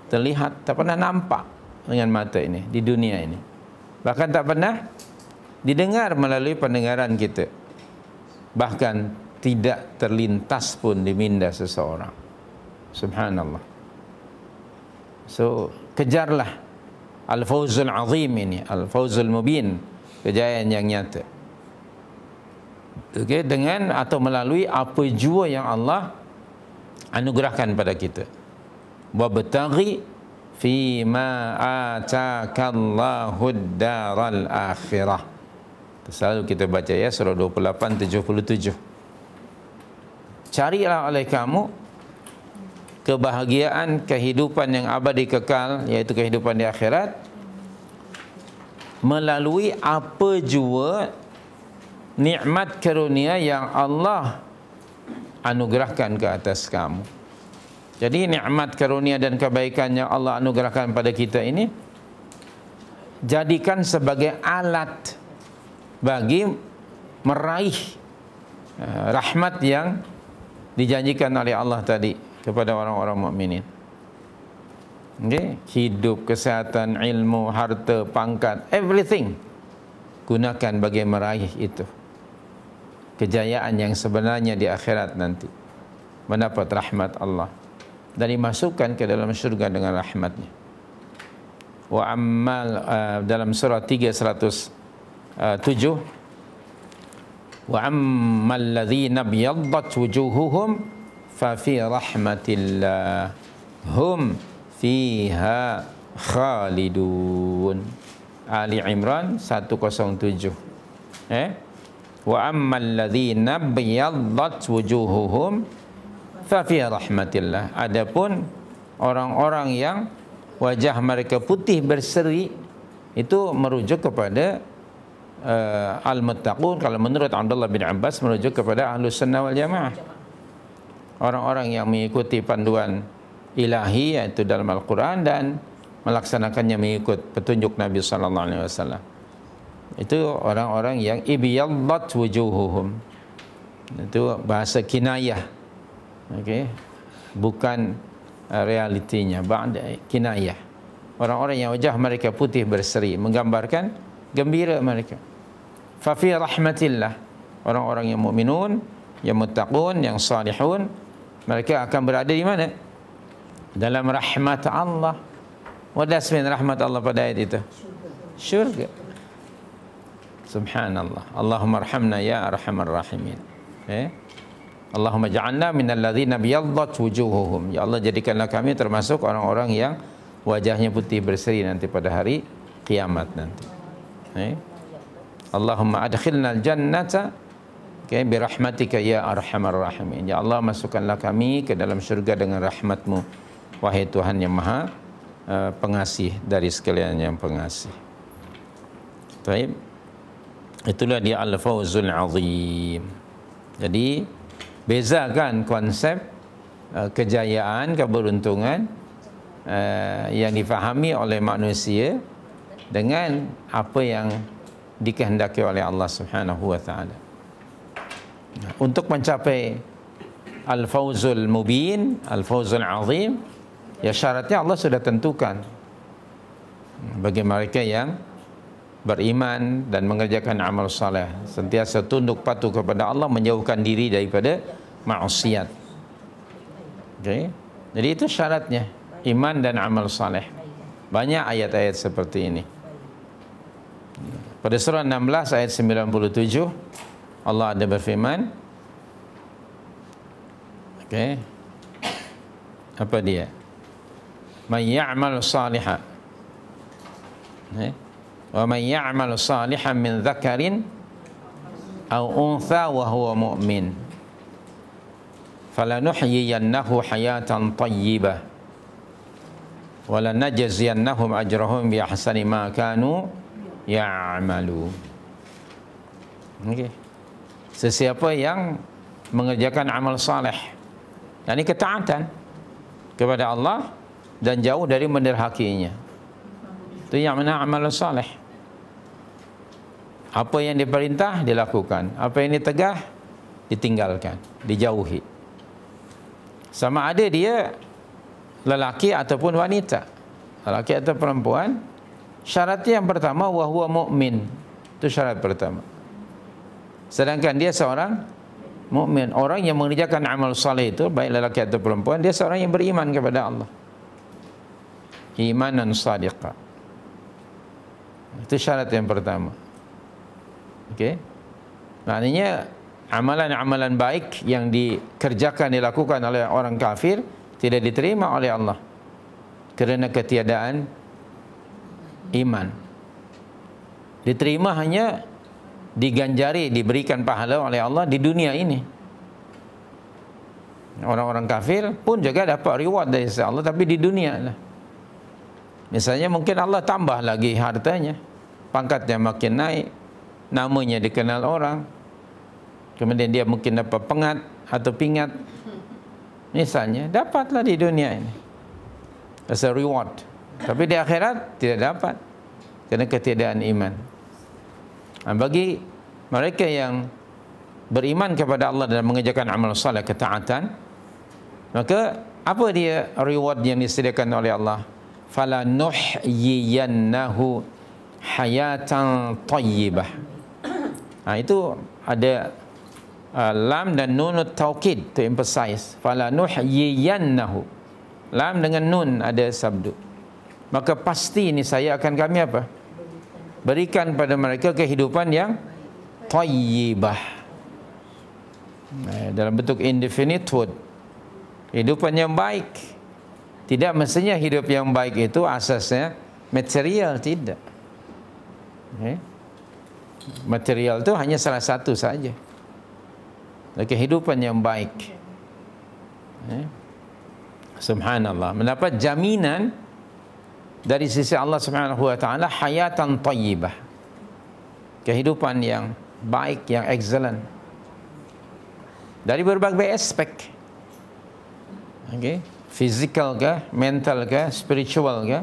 terlihat, tak pernah nampak dengan mata ini di dunia ini, bahkan tak pernah didengar melalui pendengaran kita, bahkan tidak terlintas pun di minda seseorang. Subhanallah. So, kejarlah al-fawzul azim ini, al-fawzul mubin, kejayaan yang nyata. Okay, dengan atau melalui apa jua yang Allah anugerahkan pada kita. Wabtaghi fi ma atakallahu ad-daral akhirah. Selalu kita baca ya, surah 28:77. Carilah oleh kamu kebahagiaan kehidupan yang abadi kekal, yaitu kehidupan di akhirat, melalui apa jua nikmat karunia yang Allah anugerahkan ke atas kamu. Jadi nikmat karunia dan kebaikan yang Allah anugerahkan pada kita ini, jadikan sebagai alat bagi meraih rahmat yang dijanjikan oleh Allah tadi kepada orang-orang mukminin. Okay? Hidup, kesehatan, ilmu, harta, pangkat, everything gunakan bagi meraih itu. Kejayaan yang sebenarnya di akhirat nanti, mendapat rahmat Allah dan dimasukkan ke dalam syurga dengan rahmatnya. Wa ammal, dalam surah 3:107, wa ammal ladzina biyaddat wujuhuhum fa fi rahmatillah hum fiha khalidun. Ali Imran 107. Wa ammal ladzina biyaddat wujuhuhum fa fi rahmatillah. Adapun orang-orang yang wajah mereka putih berseri, itu merujuk kepada al-muttaqun. Kalau menurut Abdullah bin Abbas, merujuk kepada Ahlus Sunnah wal Jamaah, orang-orang yang mengikuti panduan ilahi yaitu dalam Al-Quran dan melaksanakannya mengikut petunjuk Nabi sallallahu alaihi wasallam. Itu orang-orang yang ibyaddat wujuhuhum. Itu bahasa kinayah. Okey. Bukan realitinya, ba'da kinayah. Orang-orang yang wajah mereka putih berseri menggambarkan gembira mereka. Fa fi rahmatillah, orang-orang yang mukminun, yang muttaqun, yang salihun, mereka akan berada di mana? Dalam rahmat Allah. Wadas min rahmat Allah pada ayat itu? Syurga. Subhanallah. Allahumma arhamna ya arhamar rahimin. Allahumma ja'alna minal ladzina biyaddat wujuhuhum. Ya Allah, jadikanlah kami termasuk orang-orang yang wajahnya putih berseri nanti pada hari kiamat nanti. Allahumma adkhilnal jannata birahmatika ya arhamar rahimin. Ya Allah, masukkanlah kami ke dalam syurga dengan rahmat-Mu, wahai Tuhan yang Maha pengasih dari sekalian yang pengasih. Baik. Itulah dia al-fawzul azim. Jadi bezakan konsep kejayaan, keberuntungan yang difahami oleh manusia dengan apa yang dikehendaki oleh Allah Subhanahu wa taala. Untuk mencapai al-fawzul mubin, al-fawzul azim, ya syaratnya Allah sudah tentukan. Bagi mereka yang beriman dan mengerjakan amal saleh, sentiasa tunduk patuh kepada Allah, menjauhkan diri daripada maksiat. Okay? Jadi itu syaratnya, iman dan amal saleh. Banyak ayat-ayat seperti ini. Pada surah 16 ayat 97 Allah ada berfirman, okay, apa dia? Man ya'mal salihan, wa man ya'mal salihan min dzakarin aw untha wa huwa mu'min falanuhyiyannahu hayatan thayyibah wa lanajziyannahum ajrahum bi ahsani ma kanu ya'malu. Okey. Sesiapa yang mengerjakan amal saleh, yakni ketaatan kepada Allah dan jauh dari menderhakinya, itu yang mana amal saleh. Apa yang diperintah dilakukan, apa yang ditegah ditinggalkan, dijauhi. Sama ada dia lelaki ataupun wanita, lelaki atau perempuan. Syaratnya yang pertama, wa huwa mu'min. Itu syarat pertama. Sedangkan dia seorang mukmin, orang yang mengerjakan amal saleh itu baik lelaki atau perempuan, dia seorang yang beriman kepada Allah, imanan shadiqa. Itu syarat yang pertama. Okey. Maknanya amalan-amalan baik yang dikerjakan, dilakukan oleh orang kafir tidak diterima oleh Allah kerana ketiadaan iman. Diterima hanya diganjari, diberikan pahala oleh Allah di dunia ini. Orang-orang kafir pun juga dapat reward dari Allah, tapi di dunia lah. Misalnya mungkin Allah tambah lagi hartanya, pangkatnya makin naik, namanya dikenal orang, kemudian dia mungkin dapat pengat atau pingat, misalnya, dapatlah di dunia ini as a reward. Tapi di akhirat tidak dapat kerana ketiadaan iman. Bagi mereka yang beriman kepada Allah dan mengerjakan amal saleh, ketaatan, maka apa dia reward yang disediakan oleh Allah? Fala nuhyiyannahu hayatan thayyibah. Itu ada lam dan nunut taukid to emphasize. Fala nuhyiyannahu. Lam dengan nun ada sabdu. Maka pasti ini saya akan kami apa? Berikan pada mereka kehidupan yang thayyibah. Dalam bentuk indefinite, kehidupan yang baik. Tidak mestinya hidup yang baik itu asasnya material, tidak. Material itu hanya salah satu saja. Kehidupan yang baik. Subhanallah, mendapat jaminan dari sisi Allah Subhanahu wa taala hayatan thayyibah. Kehidupan yang baik, yang excellent. Dari berbagai aspek. Okey, fizikal ke, mental ke, spiritual ke,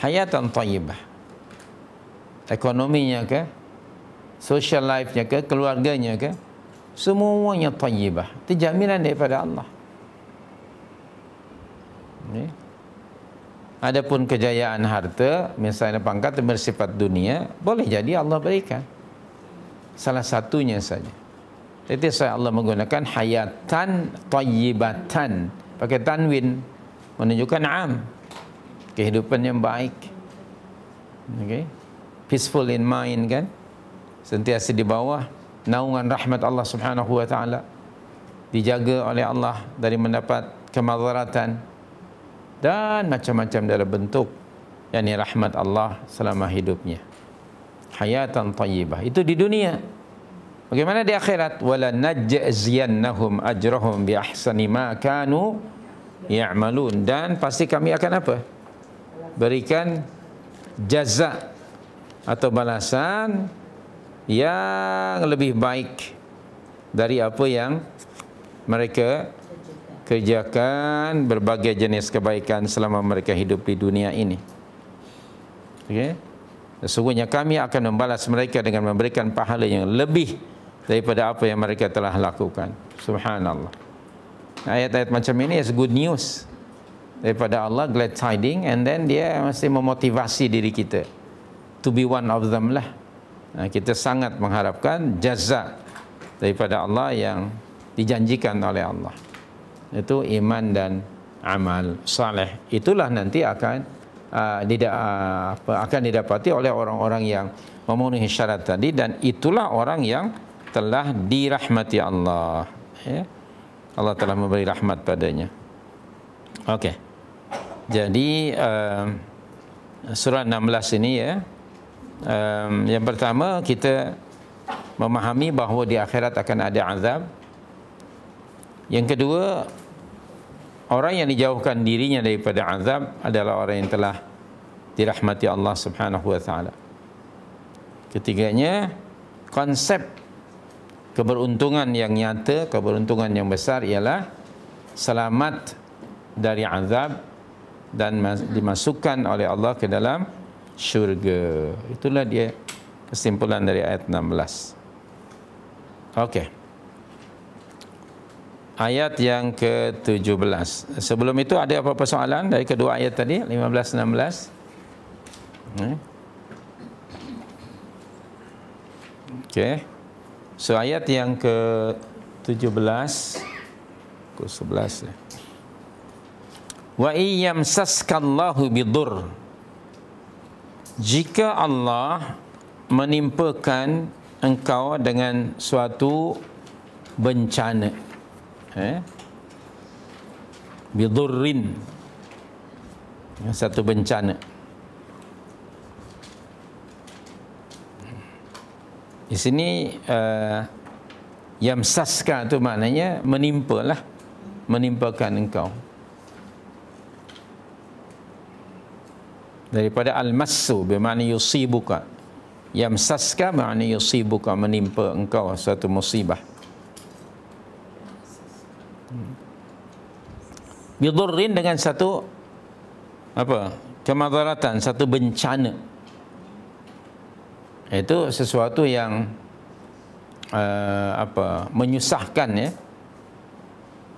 hayatan thayyibah. Ekonominya ke, social life-nya ke, keluarganya ke, semuanya thayyibah. Itu jaminan daripada Allah. Okay. Adapun kejayaan harta, misalnya pangkat bersifat dunia, boleh jadi Allah berikan. Salah satunya saja. Jadi saya Allah menggunakan hayatan thayyibatan, pakai tanwin, menunjukkan am, kehidupan yang baik. Okay. Peaceful in mind, kan, sentiasa di bawah naungan rahmat Allah Subhanahu wa taala, dijaga oleh Allah dari mendapat kemadaratan dan macam-macam dalam bentuk yakni rahmat Allah selama hidupnya. Hayatan thayyibah itu di dunia. Bagaimana di akhirat? Wala najziyannahum ajrahum bi ahsani ma kanu ya'malun, dan pasti kami akan apa? Berikan jaza atau balasan yang lebih baik dari apa yang mereka kerjakan, berbagai jenis kebaikan selama mereka hidup di dunia ini. Okay? Sesungguhnya kami akan membalas mereka dengan memberikan pahala yang lebih daripada apa yang mereka telah lakukan. Subhanallah. Ayat-ayat macam ini is good news daripada Allah, glad tiding, and then dia mesti memotivasi diri kita to be one of them lah. Kita sangat mengharapkan jaza daripada Allah yang dijanjikan oleh Allah. Itu iman dan amal saleh. Itulah nanti akan didapati oleh orang-orang yang memenuhi syarat tadi, dan itulah orang yang telah dirahmati Allah. Ya? Allah telah memberi rahmat padanya. Okey. Jadi surah 16 ini ya. Yang pertama kita memahami bahawa di akhirat akan ada azab. Yang kedua, orang yang dijauhkan dirinya daripada azab adalah orang yang telah dirahmati Allah Subhanahu wa taala. Ketiganya, konsep keberuntungan yang nyata, keberuntungan yang besar ialah selamat dari azab dan dimasukkan oleh Allah ke dalam syurga. Itulah dia kesimpulan dari ayat 16. Okey. Ayat yang ke-17. Sebelum itu ada apa-apa soalan dari kedua ayat tadi, 15-16? Okey. So ayat yang ke-17 ke-11 ya. Wa iyyamsaskallahu bidur. Jika Allah menimpakan engkau dengan suatu bencana, bidurrin, satu bencana. Di sini yamsaska itu maknanya menimpalah, menimpakan engkau. Daripada al-massu bermakna yusibuka. Yamsaska makna yusibuka, menimpa engkau suatu musibah. Bidurrin dengan satu apa? Kemadaratan, satu bencana. Itu sesuatu yang menyusahkan ya.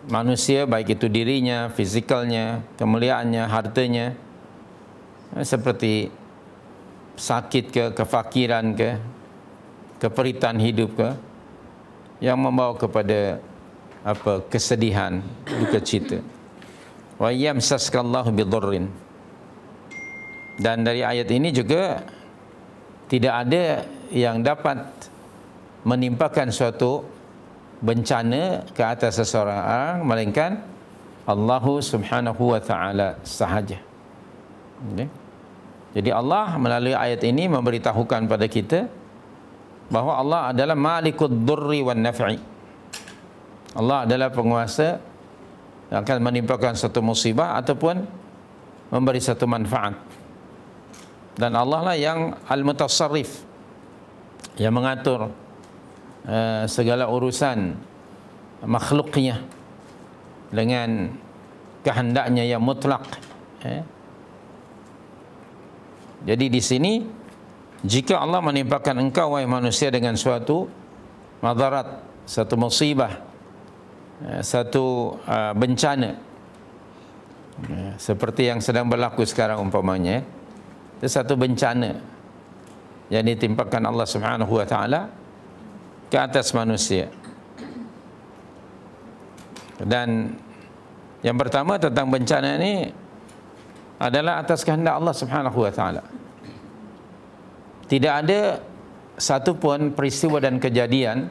Manusia, baik itu dirinya, fizikalnya, kemuliaannya, hartanya. Seperti sakit ke, kefakiran ke, keperitan hidup ke, yang membawa kepada kesedihan, duka cita. Wa yamsaskallahu bidurrin. Dan dari ayat ini juga tidak ada yang dapat menimpakan suatu bencana ke atas seseorang melainkan Allah Subhanahu wa taala sahaja. Okay. Jadi Allah melalui ayat ini memberitahukan pada kita bahawa Allah adalah Malikud Durri wan Naf'i. Allah adalah penguasa yang akan menimpakan satu musibah ataupun memberi satu manfaat. Dan Allah lah yang al-mutasarrif, yang mengatur segala urusan makhluknya dengan kehendaknya yang mutlak. Jadi di sini, jika Allah menimpakan engkau wahai manusia dengan suatu madarat, satu musibah, satu bencana, seperti yang sedang berlaku sekarang umpamanya, itu satu bencana yang ditimpakan Allah Subhanahu wa taala ke atas manusia. Dan yang pertama tentang bencana ini adalah atas kehendak Allah Subhanahu wa taala. Tidak ada satu pun peristiwa dan kejadian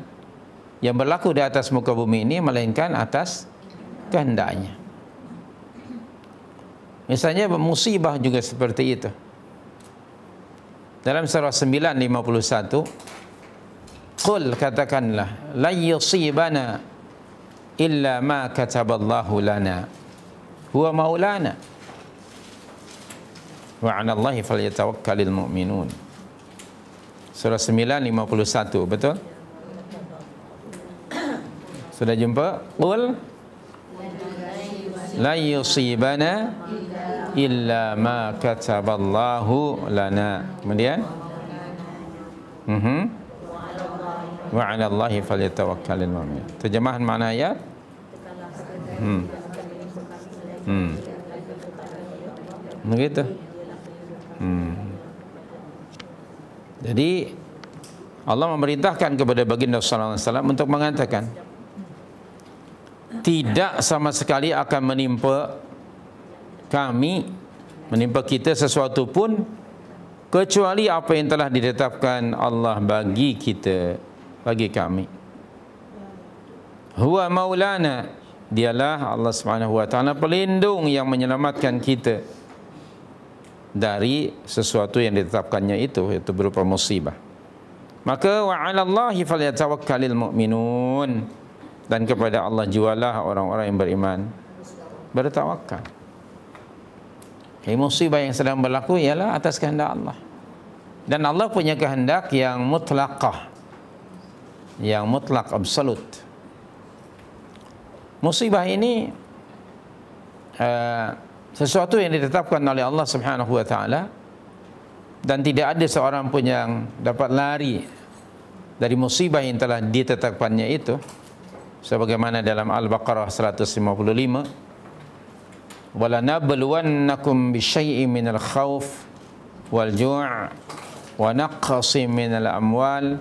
yang berlaku di atas muka bumi ini melainkan atas kehendaknya. Misalnya musibah juga seperti itu. Dalam surah 9:51, qul, katakanlah, la yusibana illa ma kataballahu lana huwa maulana wa 'ala Allahi falyatawakkalul mu'minun. Surah 9:51, betul? Sudah jumpa? Qul la yusibana illa ma kataballahu lana. Kemudian wa 'ala Allahi falyatawakkalul mu'minun. Terjemahan makna ayat. Begitu. Jadi Allah memerintahkan kepada baginda sallallahu alaihi wasallam untuk mengatakan, tidak sama sekali akan menimpa kami, menimpa kita sesuatu pun kecuali apa yang telah ditetapkan Allah bagi kita, bagi kami. Huwa maulana, dialah Allah Subhanahu wa taala pelindung yang menyelamatkan kita dari sesuatu yang ditetapkannya itu, yaitu berupa musibah. Maka wa 'ala Allahi falyatawakkalul mu'minun, dan kepada Allah jualah orang-orang yang beriman bertawakal. Musibah yang sedang berlaku ialah atas kehendak Allah. Dan Allah punya kehendak yang mutlaqah, yang mutlak, absolut. Musibah ini sesuatu yang ditetapkan oleh Allah Subhanahu wa taala, dan tidak ada seorang pun yang dapat lari dari musibah yang telah ditetapkannya itu, sebagaimana dalam Al-Baqarah 155, wala nabluwannakum bisyai'in minal khauf wal ju' wa naqsin minal amwal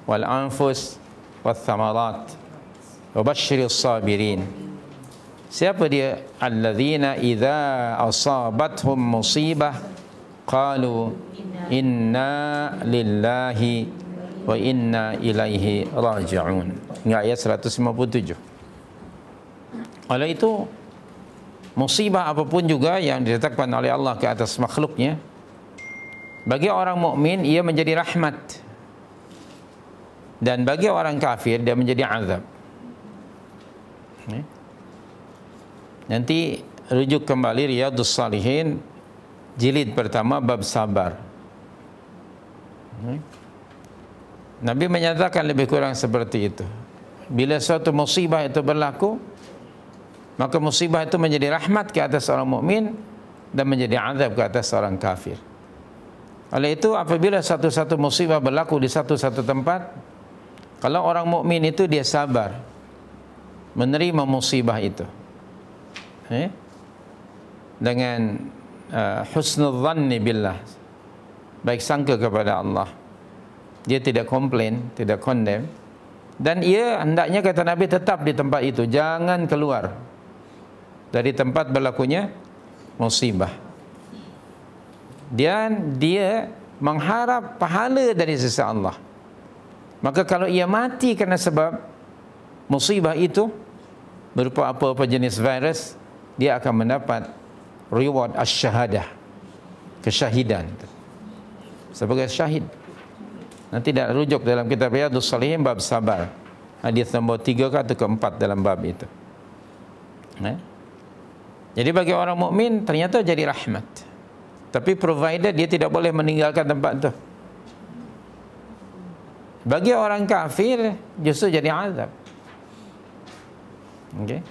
wal anfus wath thamarat wa basyyiris sabirin. Siapa dia? Alladzina idza asabathum musibah qalu inna lillahi wa inna ilaihi raji'un. Ayat 157. Oleh itu, musibah apapun juga yang ditetapkan oleh Allah ke atas makhluknya, bagi orang mukmin ia menjadi rahmat, dan bagi orang kafir dia menjadi azab. Nanti rujuk kembali Riyadhus Shalihin jilid pertama bab sabar. Nabi menyatakan lebih kurang seperti itu. Bila suatu musibah itu berlaku, maka musibah itu menjadi rahmat ke atas orang mukmin dan menjadi azab ke atas orang kafir. Oleh itu, apabila satu-satu musibah berlaku di satu-satu tempat, kalau orang mukmin itu dia sabar menerima musibah itu, dengan husnul dhanni billah, baik sangka kepada Allah, dia tidak komplain, tidak condemn, dan ia hendaknya, kata Nabi, tetap di tempat itu, jangan keluar dari tempat berlakunya musibah. Dan dia mengharap pahala dari sisi Allah. Maka kalau ia mati kerana sebab musibah itu, berupa apa-apa jenis virus, dia akan mendapat reward asy-syahadah, kesyahidan, sebagai syahid. Nanti tidak rujuk dalam kitab Riyadhus Shalihin bab sabar, hadis nombor 3 atau ke-4 dalam bab itu. Jadi bagi orang mukmin ternyata jadi rahmat. Tapi provided dia tidak boleh meninggalkan tempat itu. Bagi orang kafir justru jadi azab. Okay.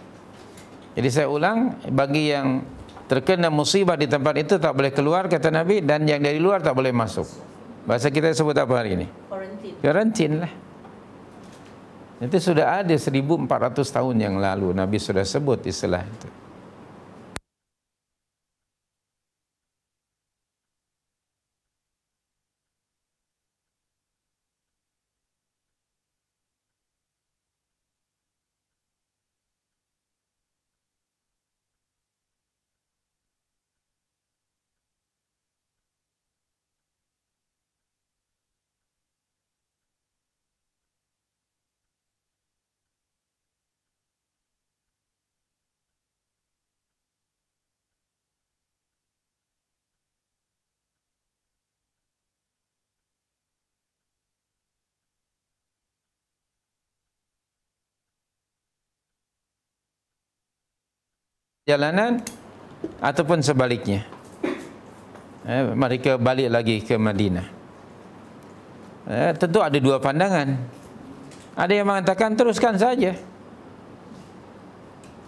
Jadi saya ulang, bagi yang terkena musibah di tempat itu tak boleh keluar kata Nabi, dan yang dari luar tak boleh masuk. Bahasa kita sebut apa hari ini? Karantin lah. Itu sudah ada 1400 tahun yang lalu Nabi sudah sebut istilah itu. Jalanan ataupun sebaliknya, mereka balik lagi ke Madinah. Tentu ada dua pandangan. Ada yang mengatakan teruskan saja.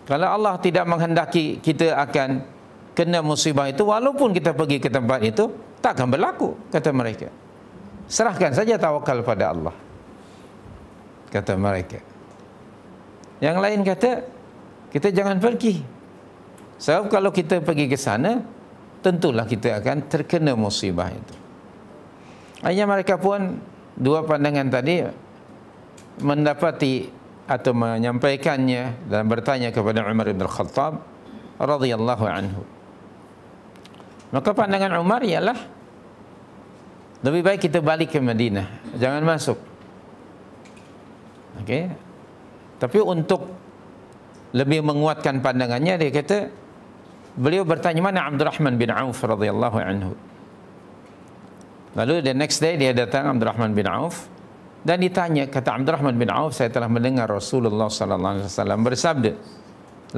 Kalau Allah tidak menghendaki kita akan kena musibah itu, walaupun kita pergi ke tempat itu, tak akan berlaku, kata mereka. Serahkan saja, tawakal pada Allah, kata mereka. Yang lain kata, kita jangan pergi. Sebab kalau kita pergi ke sana, tentulah kita akan terkena musibah itu. Akhirnya mereka pun, dua pandangan tadi, mendapati atau menyampaikannya dan bertanya kepada Umar bin Khattab radhiyallahu anhu. Maka pandangan Umar ialah, lebih baik kita balik ke Madinah, jangan masuk. Okey. Tapi untuk lebih menguatkan pandangannya, dia kata, beliau bertanya, mana Abdurrahman bin Auf radhiyallahu anhu. Lalu the next day dia datang, Abdurrahman bin Auf, dan ditanya, kata Abdurrahman bin Auf, saya telah mendengar Rasulullah sallallahu alaihi wasallam bersabda,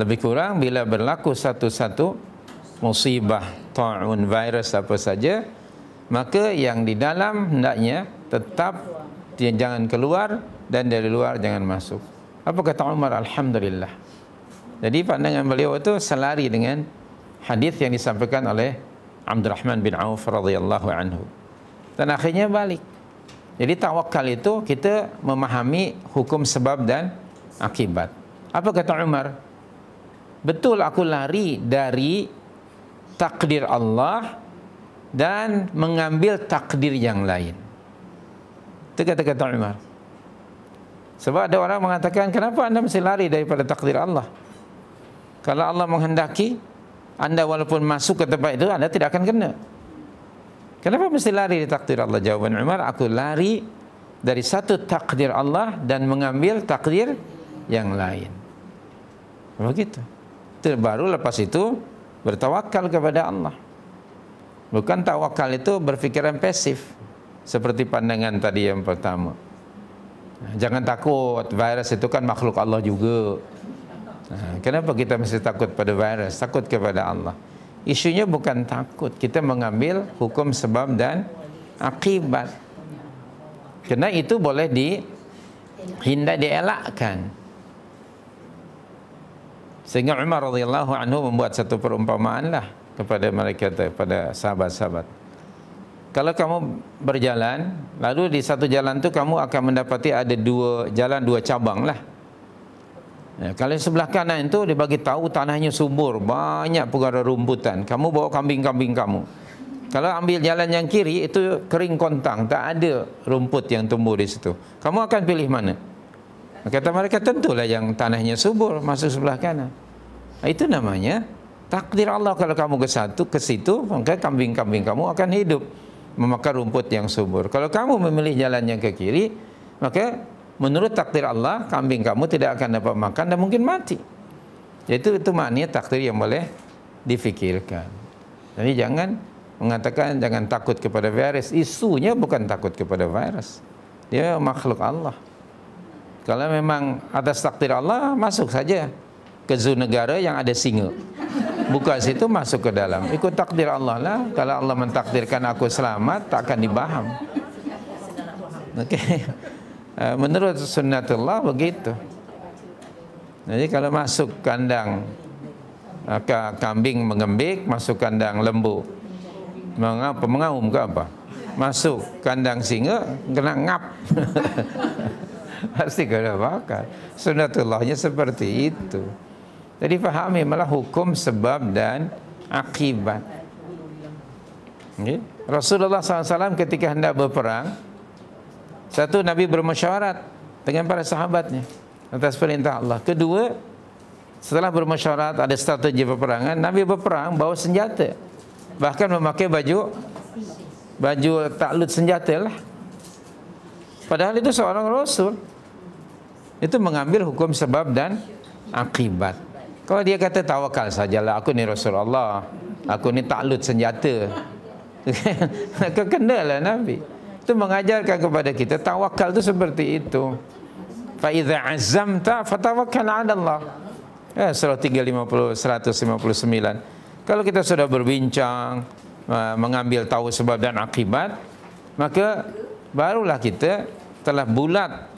lebih kurang bila berlaku satu-satu musibah, ta'un, virus apa saja, maka yang di dalam hendaknya tetap dia jangan keluar, dan dari luar jangan masuk. Apa kata Umar? Alhamdulillah. Jadi pandangan beliau itu selari dengan hadis yang disampaikan oleh Abdurrahman bin Auf radhiyallahu anhu. Dan akhirnya balik. Jadi tawakal itu kita memahami hukum sebab dan akibat. Apa kata Umar? Betul aku lari dari takdir Allah dan mengambil takdir yang lain. Itu kata-kata Umar. Sebab ada orang mengatakan, kenapa anda mesti lari daripada takdir Allah? Kalau Allah menghendaki, anda walaupun masuk ke tempat itu, anda tidak akan kena. Kenapa mesti lari dari takdir Allah? Jawaban Umar, aku lari dari satu takdir Allah dan mengambil takdir yang lain. Begitu. Baru lepas itu bertawakal kepada Allah. Bukan tawakal itu berfikiran pasif, seperti pandangan tadi yang pertama. Jangan takut, virus itu kan makhluk Allah juga. Kenapa kita mesti takut pada virus? Takut kepada Allah. Isunya bukan takut, kita mengambil hukum sebab dan akibat. Karena itu boleh dielakkan. Sehingga Umar radhiyallahu anhu membuat satu perumpamaan lah kepada mereka, kepada sahabat-sahabat. Kalau kamu berjalan, lalu di satu jalan itu kamu akan mendapati ada dua jalan, dua cabang lah. Ya, kalau sebelah kanan itu dia bagi tahu tanahnya subur, banyak perkara rumputan. Kamu bawa kambing-kambing kamu. Kalau ambil jalan yang kiri itu kering kontang, tak ada rumput yang tumbuh di situ. Kamu akan pilih mana? Kata mereka, tentulah yang tanahnya subur, masuk sebelah kanan. Itu namanya takdir Allah. Kalau kamu ke situ, maka kambing-kambing kamu akan hidup memakan rumput yang subur. Kalau kamu memilih jalan yang ke kiri, maka menurut takdir Allah, kambing kamu tidak akan dapat makan dan mungkin mati. Itu maknanya takdir yang boleh difikirkan. Jadi jangan mengatakan jangan takut kepada virus. Isunya bukan takut kepada virus. Dia makhluk Allah. Kalau memang atas takdir Allah, masuk saja ke zoo negara yang ada singa. buka situ masuk ke dalam. Ikut takdir Allah lah. Kalau Allah mentakdirkan aku selamat, tak akan dibaham. Okey. Menurut sunnatullah begitu. Jadi kalau masuk kandang kambing mengembik, masuk kandang lembu mengaum ke apa? Masuk kandang singa kena ngap. Pasti kena bakar. Sunnatullahnya seperti itu. Jadi fahami malah hukum sebab dan akibat. Okay. Rasulullah SAW ketika hendak berperang, satu, Nabi bermusyawarat dengan para sahabatnya atas perintah Allah. Kedua, setelah bermusyawarat ada strategi peperangan, Nabi berperang bawa senjata, bahkan memakai baju taklud senjata lah. Padahal itu seorang Rasul. Itu mengambil hukum sebab dan akibat. Kalau dia kata tawakal sajalah, aku ni Rasulullah, aku ni taklud senjata, maka kenalah Nabi. Itu mengajarkan kepada kita tawakal itu seperti itu. Fa idza azamta fatawakkal 'ala Allah. Surah 350 159. Kalau kita sudah berbincang mengambil tahu sebab dan akibat, maka barulah kita telah bulat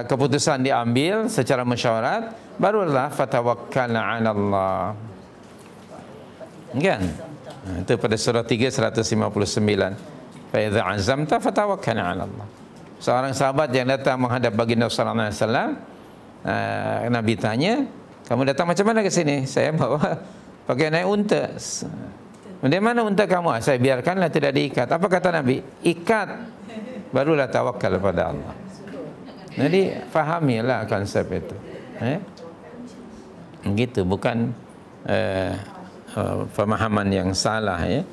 keputusan diambil secara musyawarat, barulah fatawakkalna 'ala Allah. Kan? Itu pada surah 3 159. Fa idza azamta fatawakkal 'ala Allah. Seorang sahabat yang datang menghadap baginda sallallahu alaihi wasallam, Nabi tanya, "Kamu datang macam mana ke sini?" "Saya bawa pakai naik unta." "Dari mana unta kamu?" "Saya biarkanlah, tidak diikat." Apa kata Nabi? "Ikat." Barulah tawakal pada Allah. Jadi fahamilah konsep itu. Begitu, bukan pemahaman yang salah ya.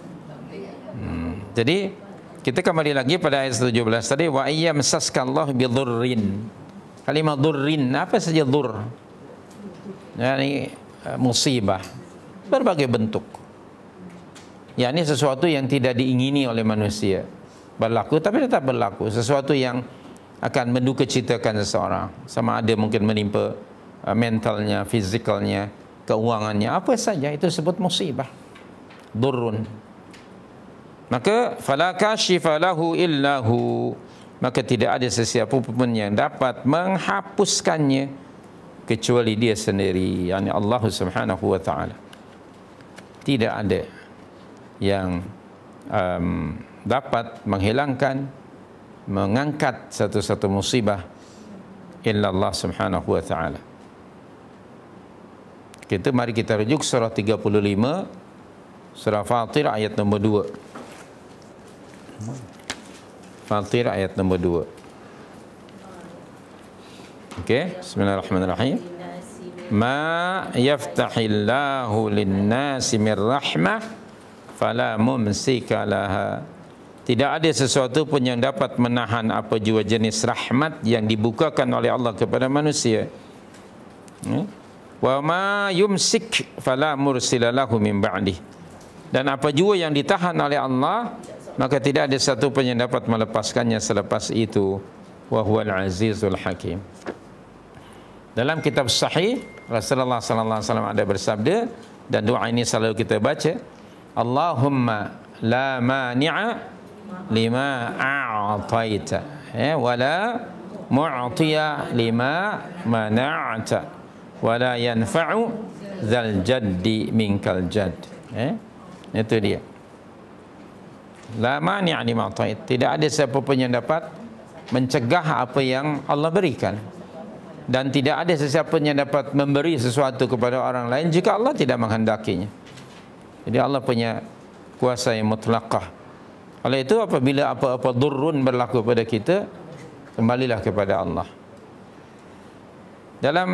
Jadi kita kembali lagi pada ayat 17 tadi, wa ayyamsaskallahu bidurrin. Kalimat durrin, apa saja dur? Yani musibah berbagai bentuk. yakni sesuatu yang tidak diingini oleh manusia berlaku, tapi tetap berlaku. Sesuatu yang akan mendukacitakan seseorang, sama ada mungkin menimpa mentalnya, fizikalnya, keuangannya, apa saja itu sebut musibah, durrun. Maka fala kashifa lahu illahu, maka tidak ada sesiapa pun yang dapat menghapuskannya kecuali dia sendiri, yakni Allah Subhanahu wa taala. Tidak ada yang dapat menghilangkan, mengangkat satu-satu musibah illa Allah Subhanahu wa taala. Mari kita rujuk surah 35, surah Fatir ayat nombor 2. Fatir ayat nombor 2. Okey, bismillahirrahmanirrahim. Ma yaftahillahu lin-nasi min rahmah fala mumsika laha. Tidak ada sesuatu pun yang dapat menahan apa jua jenis rahmat yang dibukakan oleh Allah kepada manusia. Wa ma yumsik fala mursila lahu min ba'dih. Dan apa jua yang ditahan oleh Allah, maka tidak ada satu pun yang dapat melepaskannya selepas itu. Wa huwal azizul hakim. Dalam kitab sahih Rasulullah sallallahu alaihi wasallam ada bersabda, dan doa ini selalu kita baca, Allahumma la mani'a lima a'taita wa la mu'tiya lima mana'ta wa la yanfa'u dzal jaddi minkal jadd. Itu dia. La mani'a lima a'tait. Tidak ada siapa pun yang dapat mencegah apa yang Allah berikan, dan tidak ada sesiapa yang dapat memberi sesuatu kepada orang lain jika Allah tidak menghendakinya. Jadi Allah punya kuasa yang mutlaqah. Oleh itu apabila apa-apa durrun berlaku pada kita, kembalilah kepada Allah. Dalam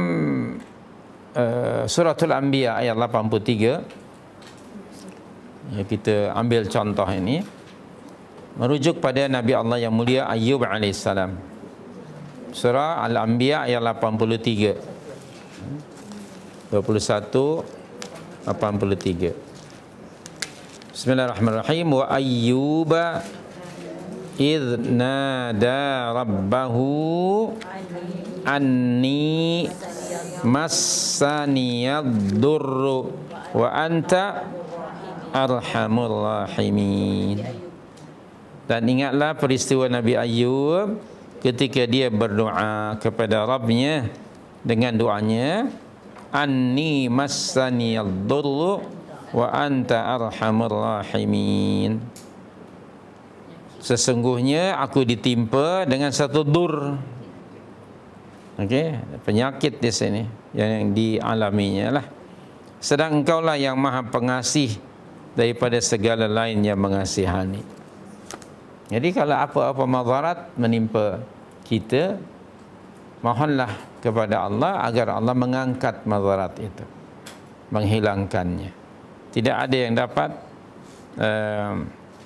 suratul Anbiya ayat 83, kita ambil contoh ini, merujuk pada Nabi Allah yang mulia Ayyub alaihissalam. Surah Al-Anbiya ayat 83, 21-83. Bismillahirrahmanirrahim. Wa ayyuba idh nada rabbahu anni massaniyad durru wa anta arhamur rahimin. Dan ingatlah peristiwa Nabi Ayub ketika dia berdoa kepada Rabbnya dengan doanya, anni massaniyad durru wa anta arhamur rahimin. Sesungguhnya aku ditimpa dengan satu dur. Okey, penyakit di sini yang dialaminya lah. Sedang engkaulah yang maha pengasih daripada segala lain yang mengasihani. Jadi kalau apa-apa madarat menimpa kita, mohonlah kepada Allah agar Allah mengangkat madarat itu, menghilangkannya. Tidak ada yang dapat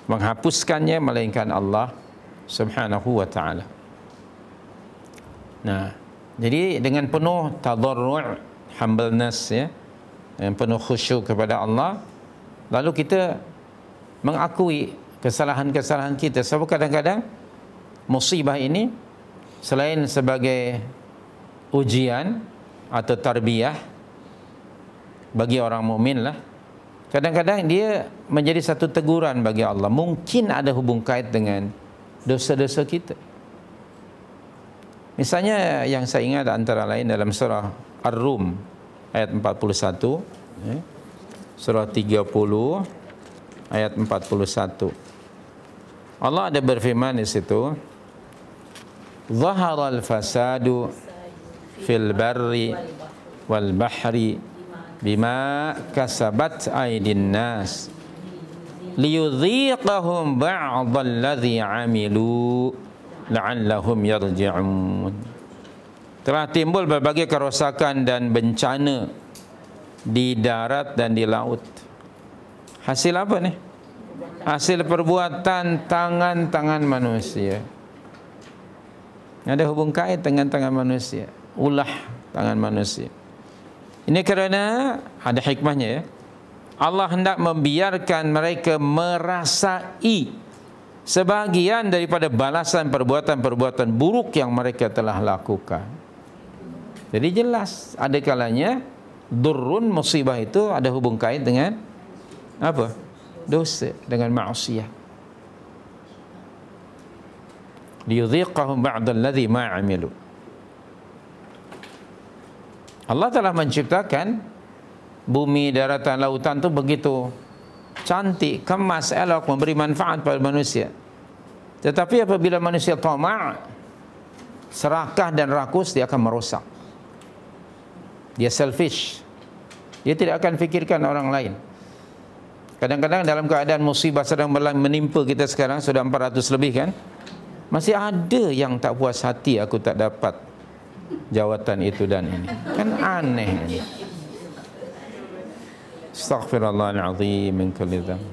menghapuskannya melainkan Allah Subhanahu wa taala. Nah, jadi dengan penuh tadarru', humbleness ya, dengan penuh khusyuk kepada Allah, lalu kita mengakui kesalahan-kesalahan kita. Sebab kadang-kadang musibah ini selain sebagai ujian atau tarbiyah bagi orang mukmin lah, kadang-kadang dia menjadi satu teguran bagi Allah. Mungkin ada hubung kait dengan dosa-dosa kita. Misalnya yang saya ingat antara lain dalam surah Ar-Rum ayat 41, surah 30 ayat 41. Allah ada berfirman di situ, "Zaharal fasadu fil barri wal bahri bima kasabat aydin nas liyudhiqahum ba'dal ladzi 'amilu la'allahum yarji'un." Telah timbul berbagai kerosakan dan bencana di darat dan di laut. Hasil apa nih? Hasil perbuatan tangan-tangan manusia. Ada hubung kait dengan tangan manusia, ulah tangan manusia. Ini kerana ada hikmahnya ya. Allah hendak membiarkan mereka merasai sebahagian daripada balasan perbuatan-perbuatan buruk yang mereka telah lakukan. Jadi jelas ada kalanya durrun, musibah itu ada hubung kait dengan apa? Dosa, dengan maksiat. Liyudhiqahum ba'dal ladzi ma 'amilu. Allah telah menciptakan bumi, daratan, lautan itu begitu cantik, kemas, elok, memberi manfaat pada manusia. Tetapi apabila manusia tama', serakah dan rakus, dia akan merosak. Dia selfish. Dia tidak akan fikirkan orang lain. Kadang-kadang dalam keadaan musibah sedang menimpa kita sekarang, sudah 400 lebih kan, masih ada yang tak puas hati, aku tak dapat jawatan itu dan ini. Kan aneh ini. Astaghfirullahaladzim min kulli dzamb.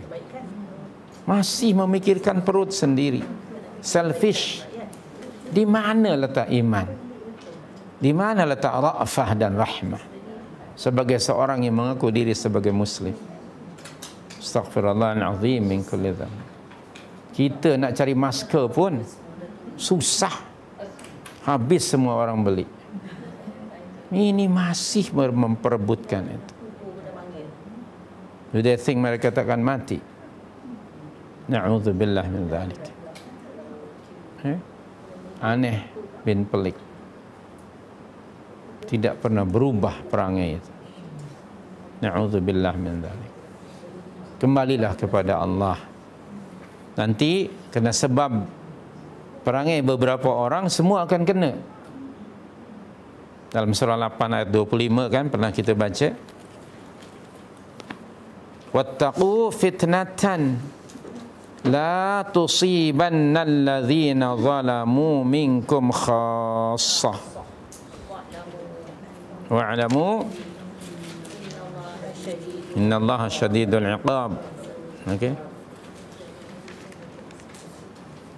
Masih memikirkan perut sendiri. Selfish. Di mana letak iman? Di mana letak ra'fah dan rahmah sebagai seorang yang mengaku diri sebagai muslim? Astaghfirullahaladzim min kulli dzamb. Kita nak cari masker pun susah. Habis semua orang beli. Ini masih memperebutkan itu. Do they think mereka takkan mati? Na'udzubillah min dzalik. Aneh bin pelik. Tidak pernah berubah perangai itu. Na'udzubillah min dzalik. Kembalilah kepada Allah. Nanti kena sebab perangai beberapa orang, semua akan kena. Dalam surah 8 ayat 25 kan pernah kita baca, wattaqu fitnatan la tusibanna alladhina zalamu minkum khassah wa'lamu innallaha syadidul iqab. Okey,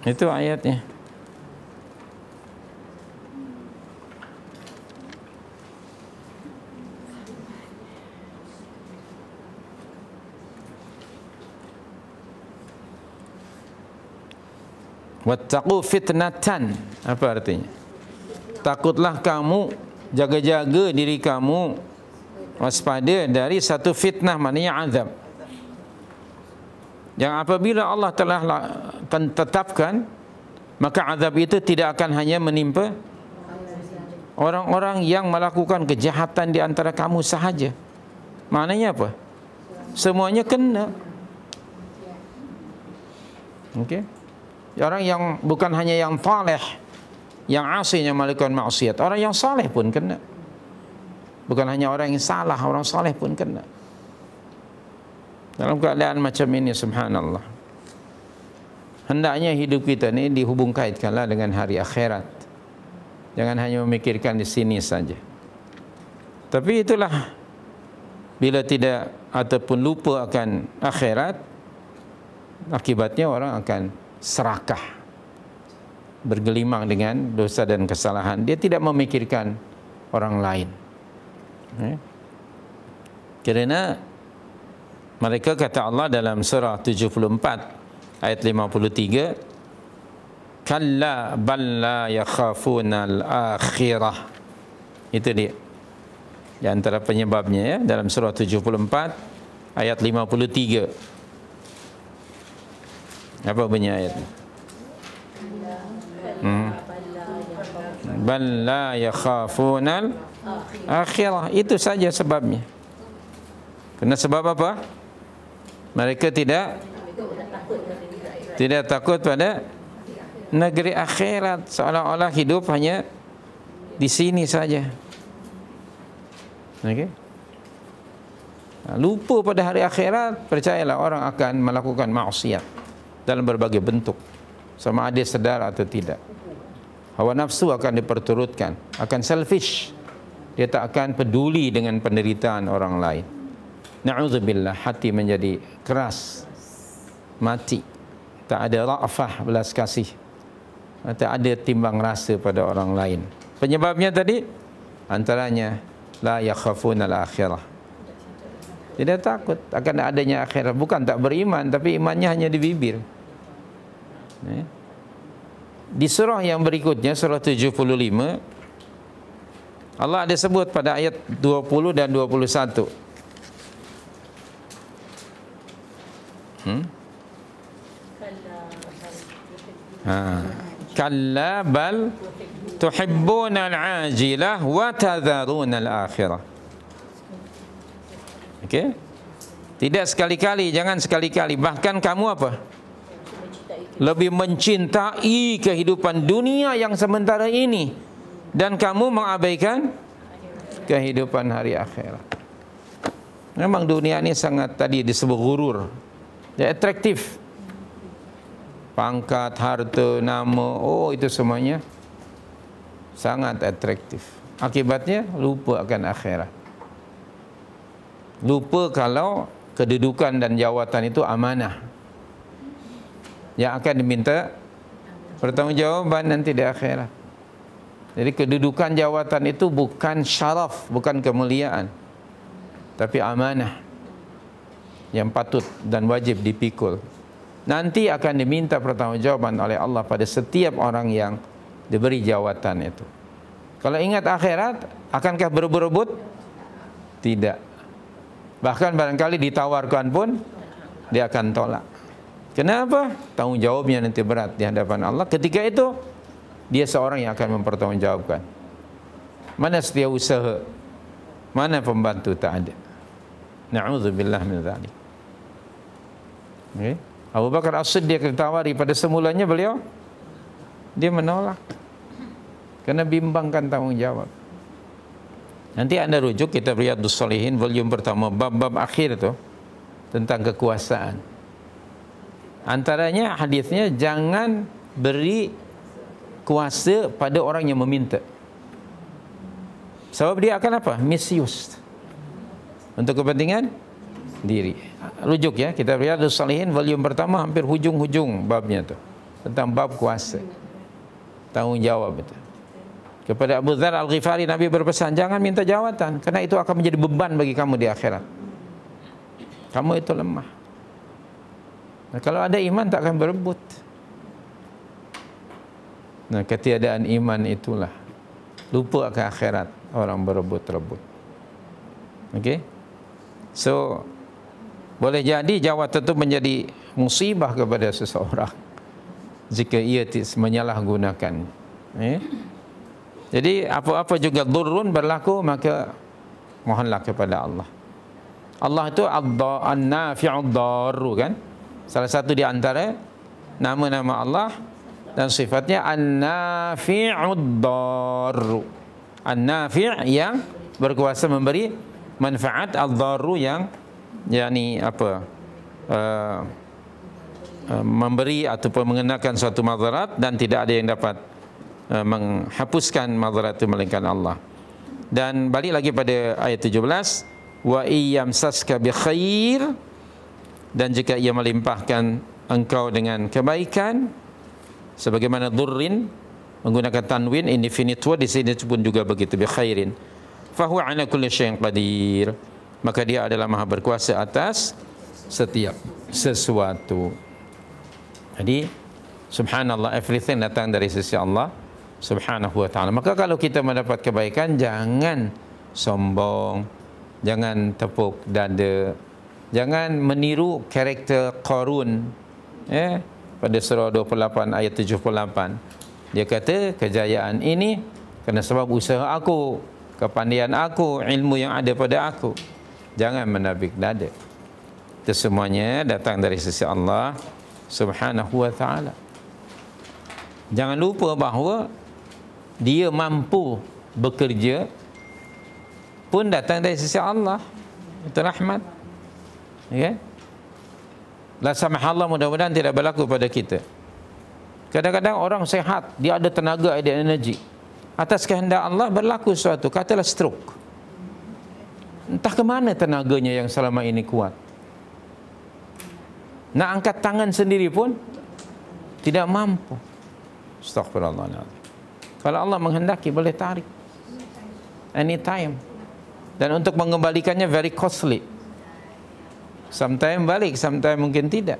itu ayatnya. Wattaqu fitnatan, apa artinya? Takutlah kamu, jaga-jaga diri kamu waspada dari satu fitnah, maknanya azab. Yang apabila Allah telah tetapkan, maka azab itu tidak akan hanya menimpa orang-orang yang melakukan kejahatan di antara kamu sahaja. Maknanya apa? Semuanya kena. Okey. Orang yang bukan hanya yang saleh, yang asi yang melakukan maksiat, orang yang saleh pun kena. Bukan hanya orang yang salah, orang saleh pun kena. Dalam keadaan macam ini, subhanallah, hendaknya hidup kita ini dihubung kaitkanlah dengan hari akhirat. Jangan hanya memikirkan di sini saja. Tapi itulah, bila tidak ataupun lupa akan akhirat, akibatnya orang akan serakah, bergelimang dengan dosa dan kesalahan. Dia tidak memikirkan orang lain. Kerana mereka, kata Allah dalam surah 74 ayat 53, kalla bal la yakhafuna al-akhirah. Itu dia di antara penyebabnya, ya, dalam surah 74 ayat 53. Apa bunyi ayat? Bal la yakhafuna al-akhirah. Itu saja sebabnya. Kena sebab apa? Mereka tidak takut pada negeri akhirat, seolah-olah hidup hanya di sini saja. Okey. Lupa pada hari akhirat, percayalah orang akan melakukan maksiat dalam berbagai bentuk, sama ada sedar atau tidak. Hawa nafsu akan diperturutkan, akan selfish. Dia tak akan peduli dengan penderitaan orang lain. Na'udzubillah, hati menjadi keras, mati, tak ada ra'fah, belas kasih, tak ada timbang rasa pada orang lain. Penyebabnya tadi antaranya la yakhafuna al-akhirah. Tidak takut akan adanya akhirat. Bukan tak beriman, tapi imannya hanya di bibir. Di surah yang berikutnya, surah 75, Allah ada sebut pada ayat 20 dan 21. Kalla bal tuhibbuna al-ajilah wa tadharuna al-akhirah. Okey? Tidak sekali-kali, jangan sekali-kali, bahkan kamu apa? Lebih mencintai kehidupan dunia yang sementara ini, dan kamu mengabaikan kehidupan hari akhirat. Memang dunia ini sangat, tadi disebut gurur. Dia atraktif. Pangkat, harta, nama, oh itu semuanya sangat atraktif. Akibatnya lupa akan akhirat. Lupa kalau kedudukan dan jawatan itu amanah, yang akan diminta pertanggungjawaban nanti di akhirat. Jadi kedudukan jawatan itu bukan syaraf, bukan kemuliaan, tapi amanah yang patut dan wajib dipikul. Nanti akan diminta pertanggungjawaban oleh Allah pada setiap orang yang diberi jawatan itu. Kalau ingat akhirat, akankah berebut-rebut? Tidak. Bahkan barangkali ditawarkan pun dia akan tolak. Kenapa? Tanggungjawabnya nanti berat di hadapan Allah. Ketika itu dia seorang yang akan mempertanggungjawabkan. Mana setia usaha? Mana pembantu? Tak ada. Na'udzubillah min dzalik. Okay. Abu Bakar As-Siddiq ditawari, pada semulanya beliau dia menolak kerana bimbangkan tanggungjawab. Nanti anda rujuk kitab Riyadhus Shalihin volume pertama, bab-bab akhir tu tentang kekuasaan. Antaranya hadisnya, jangan beri kuasa pada orang yang meminta, sebab dia akan apa? Misuse untuk kepentingan diri. Rujuk ya, kitab Riyadhus Shalihin volume pertama, hampir hujung-hujung babnya tu, tentang bab kuasa, tanggungjawab itu. Kepada Abu Dzar Al-Ghifari Nabi berpesan, jangan minta jawatan, kerana itu akan menjadi beban bagi kamu di akhirat. Kamu itu lemah. Nah, kalau ada iman tak akan berebut. Nah, ketiadaan iman itulah lupa ke akhirat, orang berebut-rebut. Okey. So boleh jadi jawatan itu menjadi musibah kepada seseorang jika ia menyalahgunakan. Jadi apa-apa juga durrun berlaku, maka mohonlah kepada Allah. Allah itu an-nafi'ud darru kan? Salah satu di antara nama-nama Allah dan sifatnya an-nafi'ud darru. An-nafi' yang berkuasa memberi manfaat, ad-darru yang yakni apa? Memberi ataupun mengenakan suatu madarat, dan tidak ada yang dapat menghapuskan madarat itu melainkan Allah. Dan balik lagi pada ayat 17, wa iyamsaska bi khair, dan jika ia melimpahkan engkau dengan kebaikan, sebagaimana durrin menggunakan tanwin indefinite word, di sini pun juga begitu, bi khairin, fa huwa ala kulli syai'in qadir, maka dia adalah maha berkuasa atas setiap sesuatu. Jadi subhanallah, everything datang dari sisi Allah subhanahu wa ta'ala. Maka kalau kita mendapat kebaikan, jangan sombong, jangan tepuk dada, jangan meniru karakter Qarun. Pada surah 28 ayat 78, dia kata kejayaan ini kerana sebab usaha aku, kepandaian aku, ilmu yang ada pada aku. Jangan menabik dada. Itu semuanya datang dari sisi Allah subhanahu wa ta'ala. Jangan lupa bahawa dia mampu bekerja pun datang dari sisi Allah. Itu rahmat. Ya. La samahallah, mudah-mudahan tidak berlaku pada kita. Kadang-kadang orang sehat, dia ada tenaga, ada energi. Atas kehendak Allah berlaku sesuatu, katalah stroke. Entah ke mana tenaganya yang selama ini kuat. Nak angkat tangan sendiri pun tidak mampu. Astaghfirullah. Kalau Allah menghendaki, boleh tarik anytime. Dan untuk mengembalikannya very costly. Sometimes balik, sometimes mungkin tidak.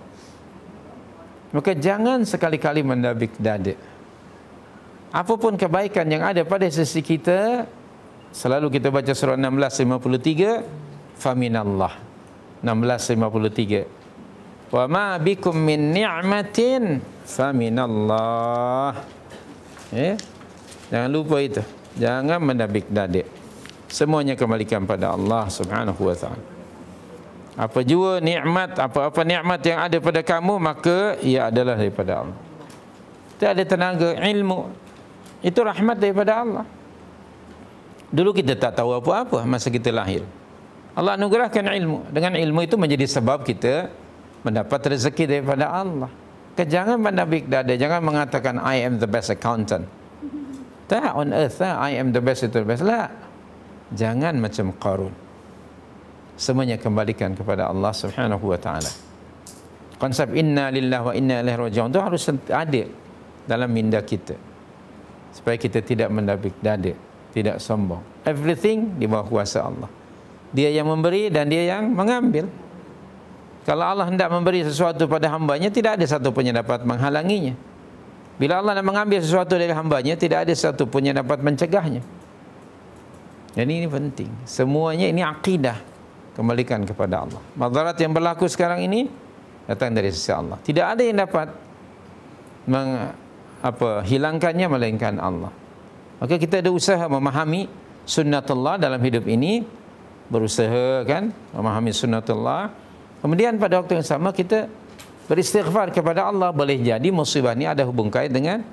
Maka jangan sekali-kali mendabik dada. Apapun kebaikan yang ada pada sisi kita, selalu kita baca surah 16:53, faminallah. 16:53. Wa ma bikum min ni'matin faminallah. Jangan lupa itu. Jangan mendabik dada. Semuanya kembalikan pada Allah subhanahu wa ta'ala. Apa jua nikmat, apa-apa nikmat yang ada pada kamu, maka ia adalah daripada Allah. Itu ada tenaga, ilmu, itu rahmat daripada Allah. Dulu kita tak tahu apa-apa masa kita lahir. Allah anugerahkan ilmu. Dengan ilmu itu menjadi sebab kita mendapat rezeki daripada Allah. Jangan mendabik dada, jangan mengatakan I am the best accountant. Tak, on earth I am the best, itu the best. La. Jangan macam Qarun. Semuanya kembalikan kepada Allah subhanahu wa ta'ala. Konsep inna lillahi wa inna ilaihi raji'un itu harus ada dalam minda kita, supaya kita tidak mendabik dada, tidak sombong. Everything di bawah kuasa Allah. Dia yang memberi dan dia yang mengambil. Kalau Allah hendak memberi sesuatu pada hambanya, tidak ada satu pun yang dapat menghalanginya. Bila Allah nak mengambil sesuatu dari hambanya, tidak ada satu pun yang dapat mencegahnya. Dan ini penting. Semuanya ini akidah. Kembalikan kepada Allah. Madarat yang berlaku sekarang ini datang dari sisi Allah. Tidak ada yang dapat hilangkannya melainkan Allah. Maka kita ada usaha memahami sunnatullah dalam hidup ini, berusaha kan memahami sunnatullah. Kemudian pada waktu yang sama kita beristighfar kepada Allah. Boleh jadi musibah ini ada hubung kait dengan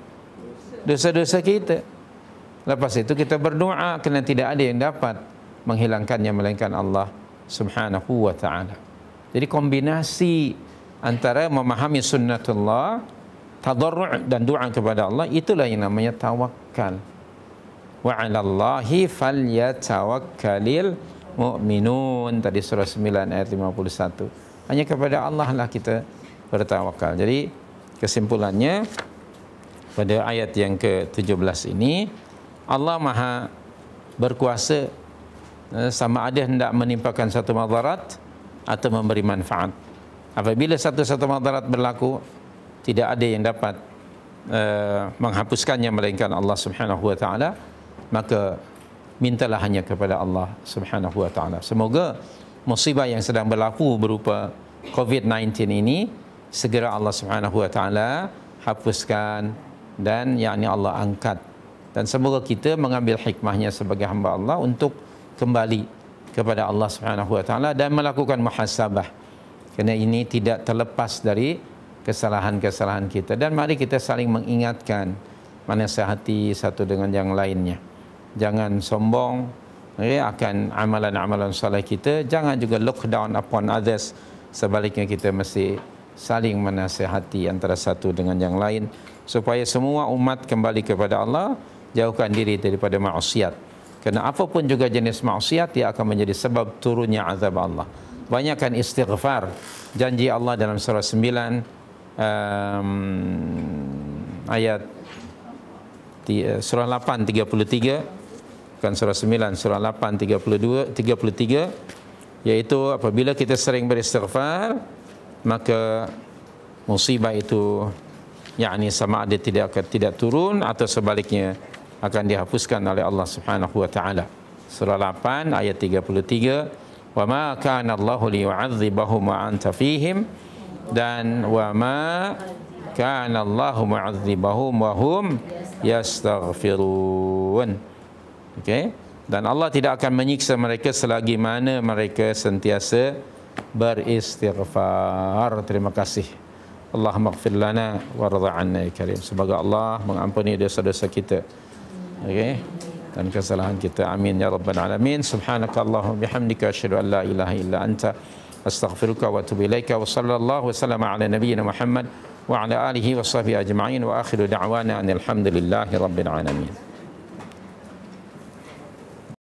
dosa-dosa kita. Lepas itu kita berdoa, kerana tidak ada yang dapat menghilangkannya melainkan Allah subhanahu wa ta'ala. Jadi kombinasi antara memahami sunnatullah, tadarru' dan doa kepada Allah, itulah yang namanya tawakal. Wa 'alallahi falyatawakkalil mu'minun, tadi surah 9 ayat 51. Hanya kepada Allah lah kita bertawakal. Jadi kesimpulannya pada ayat yang ke-17 ini, Allah Maha berkuasa sama ada hendak menimpakan satu madarat atau memberi manfaat. Apabila satu-satu madarat berlaku, tidak ada yang dapat menghapuskannya melainkan Allah subhanahu wa ta'ala, maka mintalah hanya kepada Allah Subhanahu wa taala. Semoga musibah yang sedang berlaku berupa COVID-19 ini segera Allah Subhanahu wa taala hapuskan dan yakni Allah angkat. Dan semoga kita mengambil hikmahnya sebagai hamba Allah untuk kembali kepada Allah Subhanahu wa taala dan melakukan muhasabah. Kerana ini tidak terlepas dari kesalahan-kesalahan kita, dan mari kita saling mengingatkan, menasihati satu dengan yang lainnya. Jangan sombong akan amalan-amalan soleh kita, jangan juga look down upon others. Sebaliknya kita mesti saling menasihati antara satu dengan yang lain supaya semua umat kembali kepada Allah, jauhkan diri daripada maksiat. Kerana apapun juga jenis maksiat, dia akan menjadi sebab turunnya azab Allah. Banyakkan istighfar. Janji Allah dalam surah 9 ayat surah 8 33, bukan surah 9, surah 8 33, yaitu apabila kita sering beristighfar, maka musibah itu yakni sama ada tidak turun atau sebaliknya akan dihapuskan oleh Allah Subhanahu wa taala. Surah 8 ayat 33, wa ma kana Allahu liyu'adzibahum wa anta fihim, dan wa ma kana Allahu mu'adzibahum wa hum yastaghfirun. Okey, dan Allah tidak akan menyiksa mereka selagi mana mereka sentiasa beristighfar. Terima kasih. Allahumma ighfir lana warḍa 'anna ya karim. Semoga Allah mengampuni dosa-dosa kita, okey, dan kesalahan kita. Amin ya rabbal alamin. Subhanakallahumma bihamdika asyhadu an la ilaha illa anta astaghfiruka wa atubu ilaika. Wa sallallahu wasallam ala nabiyyina Muhammad wa ala alihi wa sahbihi ajma'in wa akhiru da'wana alhamdulillahi rabbil alamin.